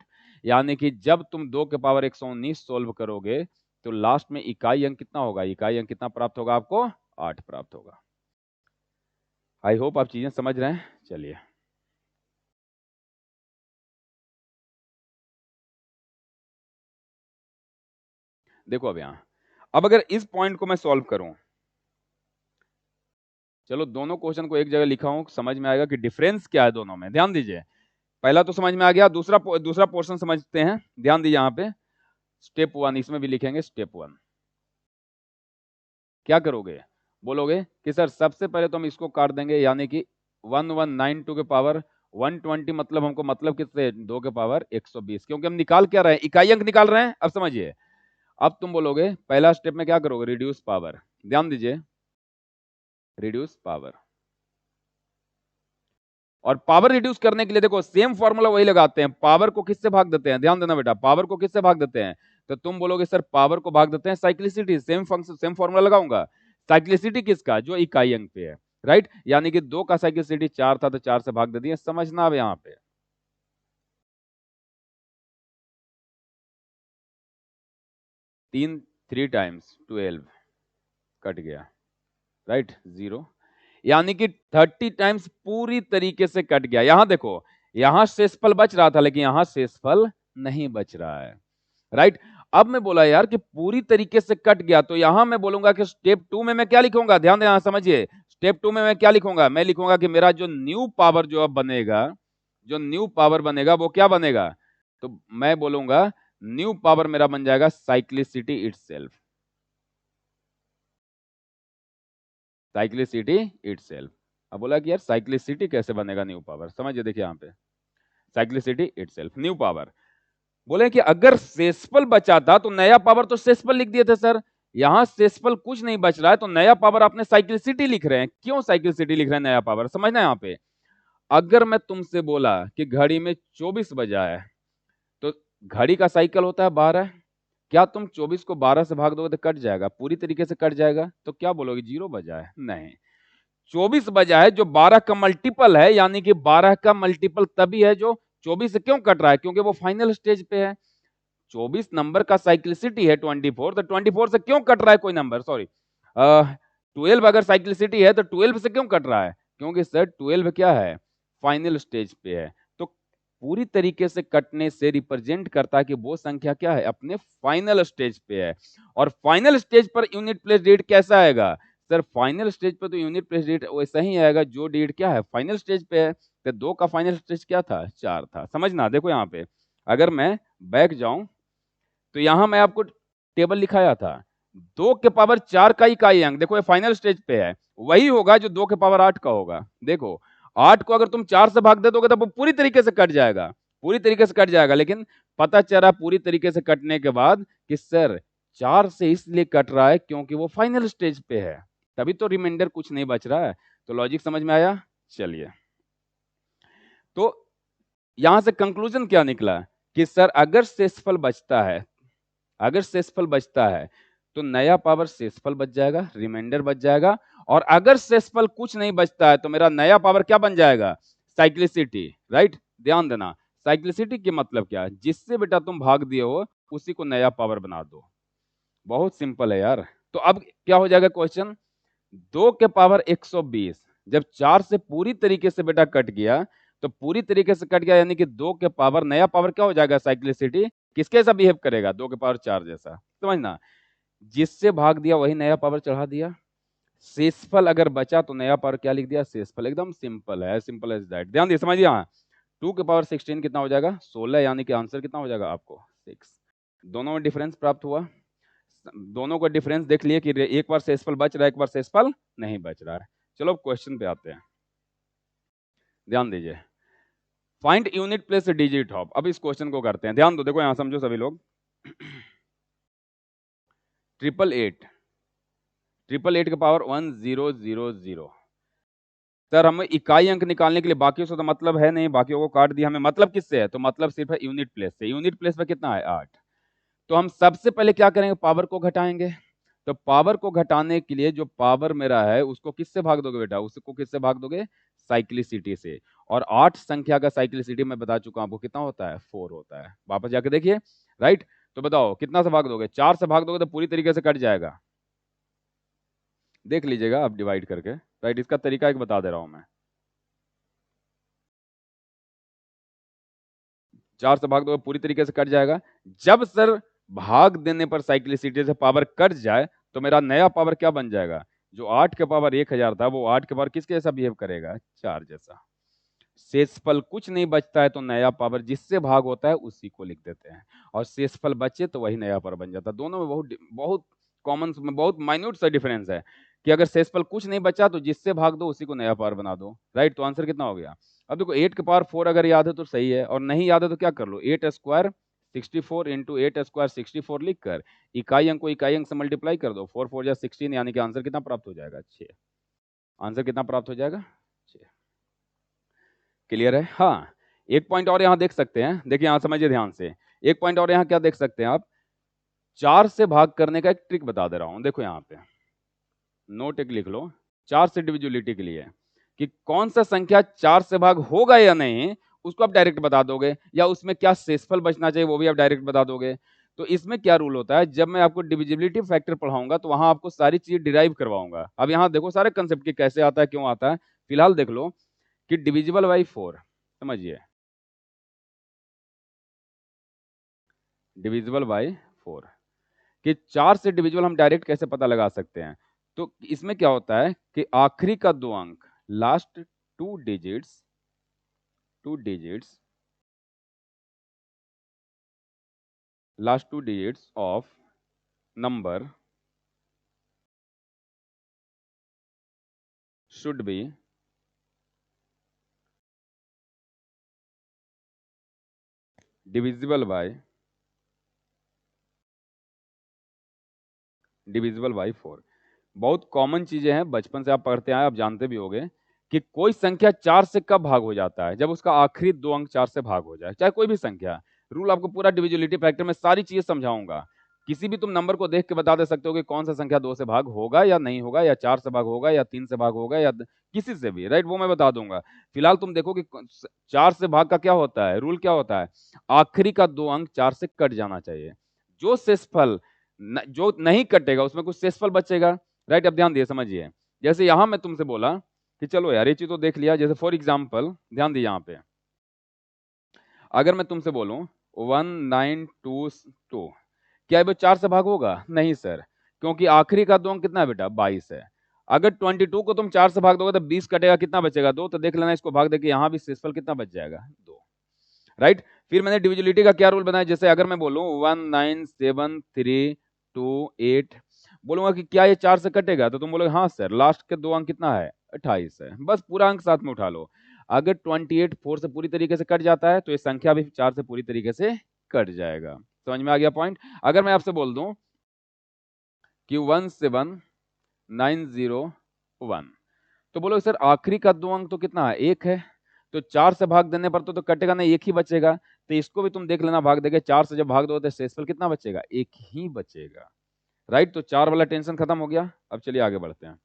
यानी कि जब तुम 2 के पावर 119 सोल्व करोगे तो लास्ट में इकाई अंक कितना होगा, इकाई अंक कितना प्राप्त होगा आपको, 8 प्राप्त होगा। आई होप आप चीजें समझ रहे हैं। चलिए देखो, अब यहां, अब अगर इस पॉइंट को मैं सॉल्व करूं, चलो दोनों क्वेश्चन को एक जगह लिखा हूं, समझ में आएगा कि डिफरेंस क्या है दोनों में। ध्यान दीजिए, पहला तो समझ में आ गया, दूसरा पोर्शन समझते हैं। ध्यान दीजिए यहां पे स्टेप 1, इसमें भी लिखेंगे स्टेप 1। क्या करोगे, बोलोगे कि सर सबसे पहले तो हम इसको काट देंगे, यानी कि 1192 के पावर 120, मतलब हमको मतलब कितने, 2 के पावर 120, क्योंकि हम निकाल क्या रहे हैं, इकाई अंक निकाल रहे हैं। अब समझिए, अब तुम बोलोगे पहला स्टेप में क्या करोगे, रिड्यूस पावर। ध्यान दीजिए, रिड्यूस पावर, और पावर रिड्यूस करने के लिए देखो सेम फॉर्मूला वही लगाते हैं, पावर को किससे भाग देते हैं, ध्यान देना बेटा, पावर को किससे भाग देते हैं, तो तुम बोलोगे सर पावर को भाग देते हैं cyclicity, same function same formula लगाऊंगा, साइक्लिसिटी किसका, जो इकाई अंक पे है, राइट, यानी कि 2 का साइक्लिसिटी 4 था तो 4 से भाग दे दिए, समझना अब यहाँ पे 3 टाइम्स 12 कट गया, राइट 0, यानी कि 30 टाइम्स पूरी तरीके से कट गया। यहां देखो यहां शेषफल बच रहा था लेकिन यहां शेषफल नहीं बच रहा है, राइट। अब मैं बोला यार कि पूरी तरीके से कट गया, तो यहां मैं बोलूंगा कि स्टेप 2 में मैं क्या लिखूंगा, ध्यान देना समझिए, स्टेप 2 में मैं क्या लिखूंगा, मैं लिखूंगा कि मेरा जो न्यू पावर जो अब बनेगा, जो न्यू पावर बनेगा वो क्या बनेगा, तो मैं बोलूंगा न्यू पावर मेरा बन जाएगा साइक्लिसिटी इटसेल्फ, साइक्लिसिटी इटसेल्फ। अब बोला कि यार साइक्लिसिटी कैसे बनेगा न्यू पावर, समझिए देखिए यहां पे साइक्लिसिटी इटसेल्फ न्यू पावर, बोले कि अगर शेषफल बचा था तो नया पावर तो शेषफल लिख दिए थे सर, यहां शेषफल कुछ नहीं बच रहा है तो नया पावर आपने साइक्लिसिटी लिख रहे हैं, क्यों साइक्लिसिटी लिख रहे हैं नया पावर, समझना यहाँ पे, अगर मैं तुमसे बोला कि घड़ी में 24 बजा है तो घड़ी का साइकिल होता है 12, क्या तुम 24 को 12 से भाग दोगे तो कट जाएगा, पूरी तरीके से कट जाएगा, तो क्या बोलोगे 0 बजा है, नहीं 24 बजा है जो 12 का मल्टीपल है, यानी कि 12 का मल्टीपल तभी है जो 24 से क्यों कट रहा है, क्योंकि वो फाइनल स्टेज पे है, 24 नंबर का साइक्लिसिटी है 24, तो 24 से क्यों कट रहा है कोई नंबर, सॉरी 12 अगर साइक्लिसिटी है तो 12 से क्यों कट रहा है, क्योंकि सर 12 क्या है, फाइनल स्टेज पे है, तो पूरी तरीके से कटने से रिप्रेजेंट करता है कि वो संख्या क्या है, अपने फाइनल स्टेज पे है, और फाइनल स्टेज पर यूनिट प्लेस डेट कैसा आएगा, सर फाइनल स्टेज पे तो यूनिट प्लेस डेट वैसा ही आएगा जो डेट क्या है फाइनल स्टेज पे है, तो 2 का फाइनल स्टेज क्या था 4 था, समझना देखो यहाँ पे अगर मैं बैक जाऊं तो यहां मैं आपको टेबल लिखाया था, 2 के पावर 4 का इकाई अंक, देखो ये फाइनल स्टेज पे है, वही होगा जो 2 के पावर 8 का होगा, देखो 8 को अगर तुम 4 से भाग दे दोगे तो वो पूरी तरीके से कट जाएगा, पूरी तरीके से कट जाएगा, लेकिन पता चला पूरी तरीके से कटने के बाद कि सर 4 से इसलिए कट रहा है क्योंकि वो फाइनल स्टेज पे है, तभी तो रिमाइंडर कुछ नहीं बच रहा है, तो लॉजिक समझ में आया, चलिए तो यहां से कंक्लूजन क्या निकला कि सर अगर शेषफल बचता है, अगर शेषफल बचता है तो नया पावर शेषफल बच जाएगा, रिमाइंडर बच जाएगा, और अगर शेषफल कुछ नहीं बचता है तो मेरा नया पावर क्या बन जाएगा, साइक्लिसिटी, राइट, ध्यान देना साइक्लिसिटी के मतलब क्या है, जिससे बेटा तुम भाग दिए हो उसी को नया पावर बना दो, बहुत सिंपल है यार। तो अब क्या हो जाएगा क्वेश्चन, 2 के पावर 120 जब 4 से पूरी तरीके से बेटा कट गया, तो पूरी तरीके से कट गया यानी कि 2 के पावर नया पावर क्या हो जाएगा, साइक्लिसिटी किसके जैसा बिहेव करेगा, 2 के पावर 4 जैसा, समझना, जिससे भाग दिया वही नया पावर चढ़ा दिया, शेषफल अगर बचा तो नया पावर क्या लिख दिया, शेषफल, एकदम सिंपल है, सिंपल एज दैट, ध्यान दिए समझिए, हाँ 2 के पावर 16 कितना हो जाएगा 16, यानी कि आंसर कितना हो जाएगा आपको 6, दोनों में डिफरेंस प्राप्त हुआ, दोनों का डिफरेंस देख लिए कि एक बार शेषफल बच रहा है एक बार शेषफल नहीं बच रहा है। चलो क्वेश्चन पे आते हैं, ध्यान दीजिए, find unit place digit of, अब इस क्वेश्चन को करते हैं, ध्यान दो, देखो यहां समझो सभी लोग, 888 के पावर 1000, सर हमें इकाई अंक निकालने के लिए बाकी से तो मतलब है नहीं, बाकियों को काट दिया, हमें मतलब किससे है, तो मतलब सिर्फ है यूनिट प्लेस से, यूनिट प्लेस पे कितना है 8, तो हम सबसे पहले क्या करेंगे, पावर को घटाएंगे, तो पावर को घटाने के लिए जो पावर मेरा है उसको किससे भाग दोगे बेटा, उसको किससे भाग दोगे, साइक्लिसिटी से, और 8 संख्या का साइक्लिसिटी मैं बता चुका हूं आपको कितना होता है 4 होता है, वापस जाके देखिए, राइट, तो बताओ कितना से भाग दोगे, 4 से भाग दोगे तो पूरी तरीके से कट जाएगा, देख लीजिएगा आप डिवाइड करके, राइट, इसका तरीका एक बता दे रहा हूं मैं, 4 से भाग दोगे पूरी तरीके से कट जाएगा, जब सर भाग देने पर साइक्लिसिटी से पावर कट जाए तो मेरा नया पावर क्या बन जाएगा, जो 8 के पावर 1000 था वो 8 के पावर किसके जैसा बिहेव करेगा 4 जैसा, शेषफल कुछ नहीं बचता है तो नया पावर जिससे भाग होता है उसी को लिख देते हैं, और शेषफल बचे तो वही नया पावर बन जाता है, दोनों में बहुत बहुत कॉमन में बहुत माइन्यूट सा डिफरेंस है कि अगर शेषफल कुछ नहीं बचा तो जिससे भाग दो उसी को नया पावर बना दो, राइट, तो आंसर कितना हो गया, अब देखो 8 के पावर 4 अगर याद है तो सही है, और नहीं याद है तो क्या कर लो, 8 स्क्वायर 64 इंटू 8 स्क्वायर 64 लिख कर इकाई अंक को इकाई अंक से मल्टीप्लाई कर दो, 4 4 जा 16, यानी कि आंसर कितना प्राप्त हो जाएगा 6, आंसर कितना प्राप्त हो जाएगा 6, क्लियर है? हाँ, एक पॉइंट और यहाँ देख सकते हैं, देखिए यहाँ समझिए ध्यान से, एक पॉइंट और यहाँ क्या देख सकते हैं आप, 4 से भाग करने का एक ट्रिक बता दे रहा हूं, देखो यहाँ पे नोट एक लिख लो 4 से डिविजिबिलिटी के लिए, कि कौन सा संख्या 4 से भाग होगा या नहीं उसको आप डायरेक्ट बता दोगे, या उसमें क्या शेषफल बचना चाहिए वो भी आप डायरेक्ट बता दोगे। तो इसमें क्या रूल होता है, जब मैं आपको डिविजिबिलिटी फैक्टर पढ़ाऊंगा तो वहां आपको सारी चीज डिराइव करवाऊंगा। अब यहाँ देखो सारे कंसेप्ट की कैसे आता है, क्यों आता है, फिलहाल देख लो कि डिविजिबल बाई 4, समझिए डिविजिबल बाई 4, कि 4 से डिविजिबल हम डायरेक्ट कैसे पता लगा सकते हैं। तो इसमें क्या होता है कि आखिरी का 2 अंक, last 2 digits last 2 digits of number should be divisible by 4। बहुत कॉमन चीजें हैं, बचपन से आप पढ़ते आए, आप जानते भी होंगे कि कोई संख्या 4 से कब भाग हो जाता है, जब उसका आखिरी 2 अंक 4 से भाग हो जाए, चाहे कोई भी संख्या। रूल आपको पूरा डिविजिबिलिटी फैक्टर में सारी चीजें समझाऊंगा। किसी भी तुम नंबर को देख के बता दे सकते हो कि कौन सा संख्या 2 से भाग होगा या नहीं होगा, या 4 से भाग होगा या 3 से भाग होगा, या किसी से भी, राइट, वो मैं बता दूंगा। फिलहाल तुम देखो कि 4 से भाग का क्या होता है, रूल क्या होता है, आखिरी का 2 अंक 4 से कट जाना चाहिए। जो शेषफल जो नहीं कटेगा उसमें कुछ शेषफल बचेगा, राइट। अब ध्यान दिए समझिए, जैसे यहां मैं तुमसे बोला कि चलो यार ये चीज तो देख लिया, जैसे फॉर एग्जाम्पल ध्यान दिए यहाँ पे, अगर मैं तुमसे बोलूं 1922, क्या ये 4 से भाग होगा? नहीं सर, क्योंकि आखिरी का 2 अंक कितना है बेटा, 22 है। अगर 22 को तुम 4 से भाग दोगे तो 20 कटेगा, कितना बचेगा? 2। तो देख लेना इसको भाग दे के यहाँ भी शेषफल कितना बच जाएगा, 2, राइट। फिर मैंने डिविजिबिलिटी का क्या रूल बनाया, जैसे अगर मैं बोलूं 19732 8, बोलूंगा कि क्या ये 4 से कटेगा, तो तुम बोलोगे हाँ सर, लास्ट के 2 अंक कितना है, 28 है, बस पूरा अंक साथ में उठा लो। अगर 28 4 से पूरी तरीके से कट जाता है तो ये संख्या भी 4 से पूरी तरीके से कट जाएगा। समझ में आ गया पॉइंट? अगर मैं आपसे बोल दूं कि 17901, तो बोलो सर आखिरी का 2 अंक तो कितना है, 1 है, तो 4 से भाग देने पर तो कटेगा नहीं, 1 ही बचेगा। तो इसको भी तुम देख लेना, भाग देके 4 से जब भाग दो तो शेषफल कितना बचेगा, 1 ही बचेगा, राइट। तो 4 वाला टेंशन खत्म हो गया। अब चलिए आगे बढ़ते हैं।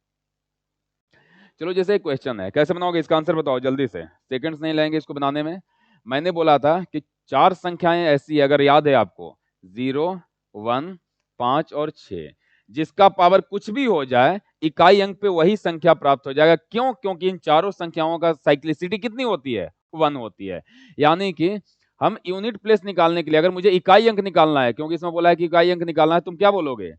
चलो जैसे एक क्वेश्चन है, कैसे बनाओगे इसका आंसर बताओ जल्दी से, सेकंड्स नहीं लगेंगे इसको बनाने में। मैंने बोला था कि 4 संख्याएं ऐसी है, अगर याद है आपको, 0 1 5 और 6, जिसका पावर कुछ भी हो जाए इकाई अंक पे वही संख्या प्राप्त हो जाएगा। क्यों? क्योंकि इन चारों संख्याओं का साइक्लिसिटी कितनी होती है, 1 होती है। यानी कि हम यूनिट प्लेस निकालने के लिए, अगर मुझे इकाई अंक निकालना है, क्योंकि इसमें बोला है कि इकाई अंक निकालना है, तुम क्या बोलोगे,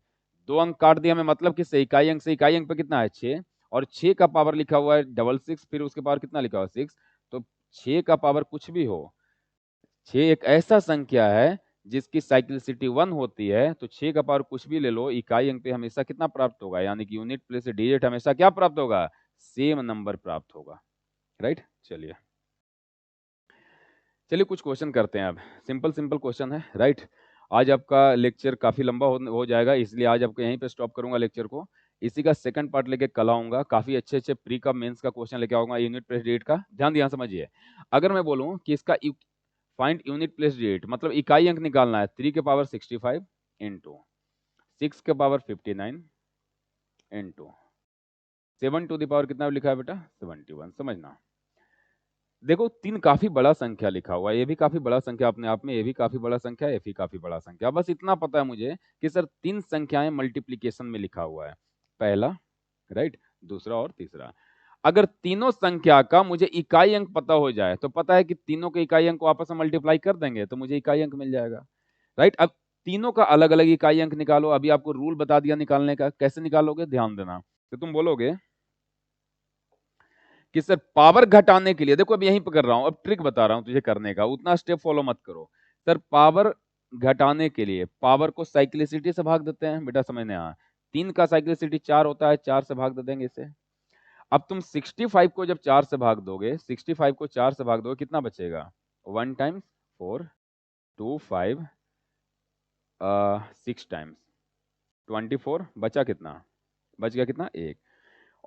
2 अंक काट दिया, हमें मतलब किससे, इकाई अंक से। इकाई अंक पे कितना है, 6, और 6 का पावर लिखा हुआ है 66, फिर उसके पावर कितना लिखा हुआ है, 6। तो 6 का पावर कुछ भी हो, 6 एक ऐसा संख्या है जिसकी साइक्लिसिटी 1 होती है, तो 6 का पावर कुछ भी ले लो, इकाई अंक पे हमेशा कितना प्राप्त होगा, यानी कि यूनिट प्लेस से डिजिट हमेशा क्या प्राप्त होगा, सेम नंबर प्राप्त होगा, राइट। चलिए चलिए कुछ क्वेश्चन करते हैं अब, सिंपल सिंपल क्वेश्चन है, राइट। आज आपका लेक्चर काफी लंबा हो जाएगा, इसलिए आज आपको यहीं पे स्टॉप करूंगा लेक्चर को। इसी का सेकंड पार्ट लेके कल आऊंगा, काफी अच्छे अच्छे प्री का मेंस का क्वेश्चन लेके आऊंगा, यूनिट प्लेस डेट का। ध्यान दिया समझिए, अगर मैं बोलूं कि इसका फाइंड यूनिट प्लेस डेट, मतलब इकाई अंक निकालना है, 3 के पावर 65 इंटू 6 के power 59 into 7 to the power कितना लिखा है बेटा, 71। समझना, देखो 3 काफी बड़ा संख्या लिखा हुआ है, ये भी काफी बड़ा संख्या अपने आप में, ये भी काफी बड़ा संख्या है, ये भी काफी बड़ा संख्या। बस इतना पता है मुझे कि सर 3 संख्याएं मल्टीप्लीकेशन में लिखा हुआ है, पहला, राइट, दूसरा और तीसरा। अगर तीनों संख्या का मुझे इकाई अंक पता हो जाए, तो पता है कि तीनों के इकाई अंक को आपस में मल्टीप्लाई कर देंगे तो मुझे इकाई अंक मिल जाएगा, राइट। अब तीनों का अलग अलग इकाई अंक निकालो, अभी आपको रूल बता दिया निकालने का, कैसे निकालोगे ध्यान देना। तो तुम बोलोगे कि सर पावर घटाने के लिए, देखो अब यहीं पर कर रहा हूं, अब ट्रिक बता रहा हूं तुझे करने का, उतना स्टेप फॉलो मत करो। सर पावर घटाने के लिए पावर को साइक्लिसिटी से भाग देते हैं, बेटा समझने आ, 3 का साइक्लिसिटी 4 होता है, 4 से भाग दे देंगे इसे। अब तुम 65 को जब 4 से भाग दोगे, 65 को 4 से भाग दोगे, कितना बचेगा, 1 टाइम्स 4 2 5 6 टाइम्स 24, बचा कितना, बच गया कितना, 1।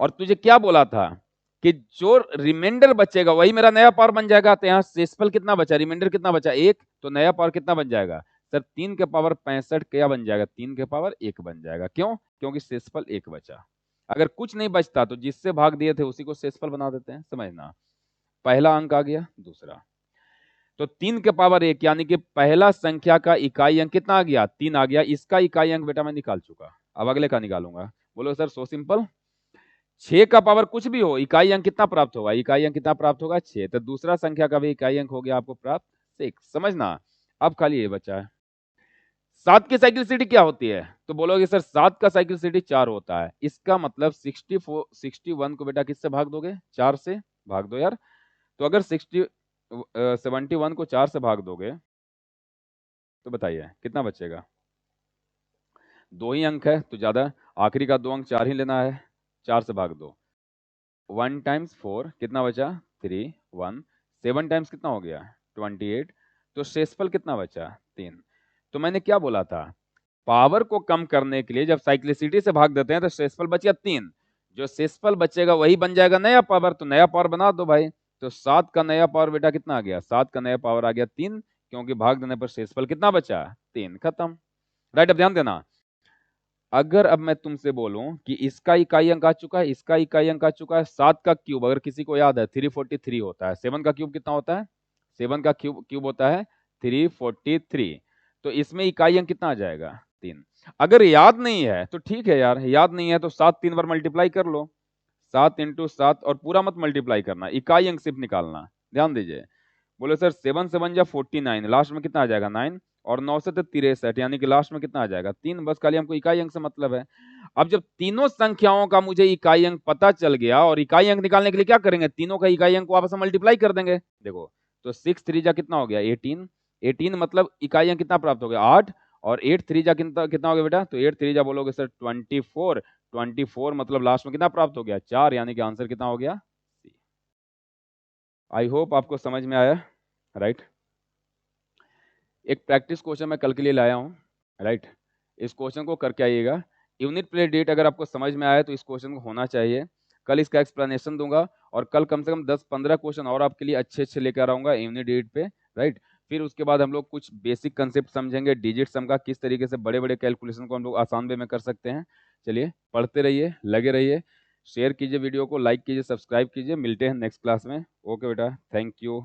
और तुझे क्या बोला था कि जो रिमाइंडर बचेगा वही मेरा नया पावर बन जाएगा। तो यहाँ शेषफल कितना बचा, रिमाइंडर कितना बचा 1, तो नया पावर कितना बन जाएगा सर 3 के पावर 65 क्या बन जाएगा, 3 के पावर 1 बन जाएगा। क्यों, क्योंकि शेषफल 1 बचा। अगर कुछ नहीं बचता तो जिससे भाग दिए थे उसी को शेषफल बना देते हैं, समझना। पहला अंक आ गया। दूसरा, तो 3 के पावर 1 यानी कि पहला संख्या का इकाई अंक कितना आ गया, 3 आ गया। इसका इकाई अंक बेटा मैं निकाल चुका, अब अगले का निकालूंगा। बोलो सर सो सिंपल। 6 का पावर कुछ भी हो, इकाई अंक कितना प्राप्त होगा, इकाई अंक कितना प्राप्त होगा 6। तो दूसरा संख्या का भी इकाई अंक हो गया आपको प्राप्त 6, समझना। अब खाली ये बचा है 7 की साइक्लिसिटी क्या होती है, तो बोलोगे सर 7 का साइक्लिसिटी 4 होता है। इसका मतलब 61 को बेटा किससे भाग दोगे, 4 से भाग दो यार। तो अगर 71 को 4 से भाग दोगे तो बताइए कितना बचेगा, 2 ही अंक है तो ज्यादा, आखिरी का 2 अंक 4 ही लेना है, 4 से भाग दो। 1 टाइम्स 4 कितना बचा 3, 1, 7 टाइम्स कितना हो गया 28, तो शेषफल कितना बचा 3। तो मैंने क्या बोला था, पावर को कम करने के लिए जब साइक्लिसिटी से भाग देते हैं तो शेषफल बच गया 3, जो शेषफल बचेगा वही बन जाएगा नया पावर, तो नया पावर बना दो भाई। तो 7 का नया पावर बेटा कितना आ गया, 7 का नया पावर आ गया 3, क्योंकि भाग देने पर शेषफल कितना बचा 3, खत्म। राइट, अब ध्यान देना, अगर अब मैं तुमसे बोलूं कि इसका इकाई अंक आ चुका है, इसका इकाई अंक आ चुका है, 7 का क्यूब अगर किसी को याद है 343 होता है, 7 का क्यूब कितना होता है, 7 का क्यूब होता है 343, तो इसमें इकाई अंक कितना आ जाएगा 3। अगर याद नहीं है तो ठीक है यार, याद नहीं है तो 7 3 बार मल्टीप्लाई कर लो, 7 इंटू 7, और पूरा मत मल्टीप्लाई करना, इकाई अंक सिर्फ निकालना। ध्यान दीजिए, बोले सर 7 से बन जा 49, लास्ट में कितना आ जाएगा 9, और 9 से तो 63, यानी कि लास्ट में कितना आ जाएगा 3, बस खाली हमको इकाई अंक से मतलब है। अब जब तीनों संख्याओं का मुझे इकाई अंक पता चल गया, और इकाई अंक निकालने के लिए क्या करेंगे, तीनों का इकाई अंक को आपस में मल्टीप्लाई कर देंगे। देखो तो 6 3 जा कितना हो गया 18, 18 मतलब इकाई अंक कितना प्राप्त हो गया 8, और 8 3 जा कितना कितना हो गया बेटा, तो 8 3 जा बोलोगे सर 24, 24 मतलब लास्ट में कितना प्राप्त हो गया 4, यानी कि आंसर कितना हो गया C। आई होप आपको समझ में आया, राइट। एक प्रैक्टिस क्वेश्चन मैं कल के लिए लाया हूँ, राइट। इस क्वेश्चन को करके आइएगा। यूनिट प्ले डेट अगर आपको समझ में आया तो इस क्वेश्चन को होना चाहिए। कल इसका एक्सप्लेनेशन दूंगा, और कल कम से कम 10-15 क्वेश्चन और आपके लिए अच्छे अच्छे लेकर आऊंगा यूनिट डेट पे, राइट। फिर उसके बाद हम लोग कुछ बेसिक कंसेप्ट समझेंगे, डिजिट सम का, किस तरीके से बड़े बड़े कैलकुलेशन को हम लोग आसान वे में कर सकते हैं। चलिए पढ़ते रहिए, लगे रहिए, शेयर कीजिए वीडियो को, लाइक कीजिए, सब्सक्राइब कीजिए। मिलते हैं नेक्स्ट क्लास में। ओके बेटा, थैंक यू।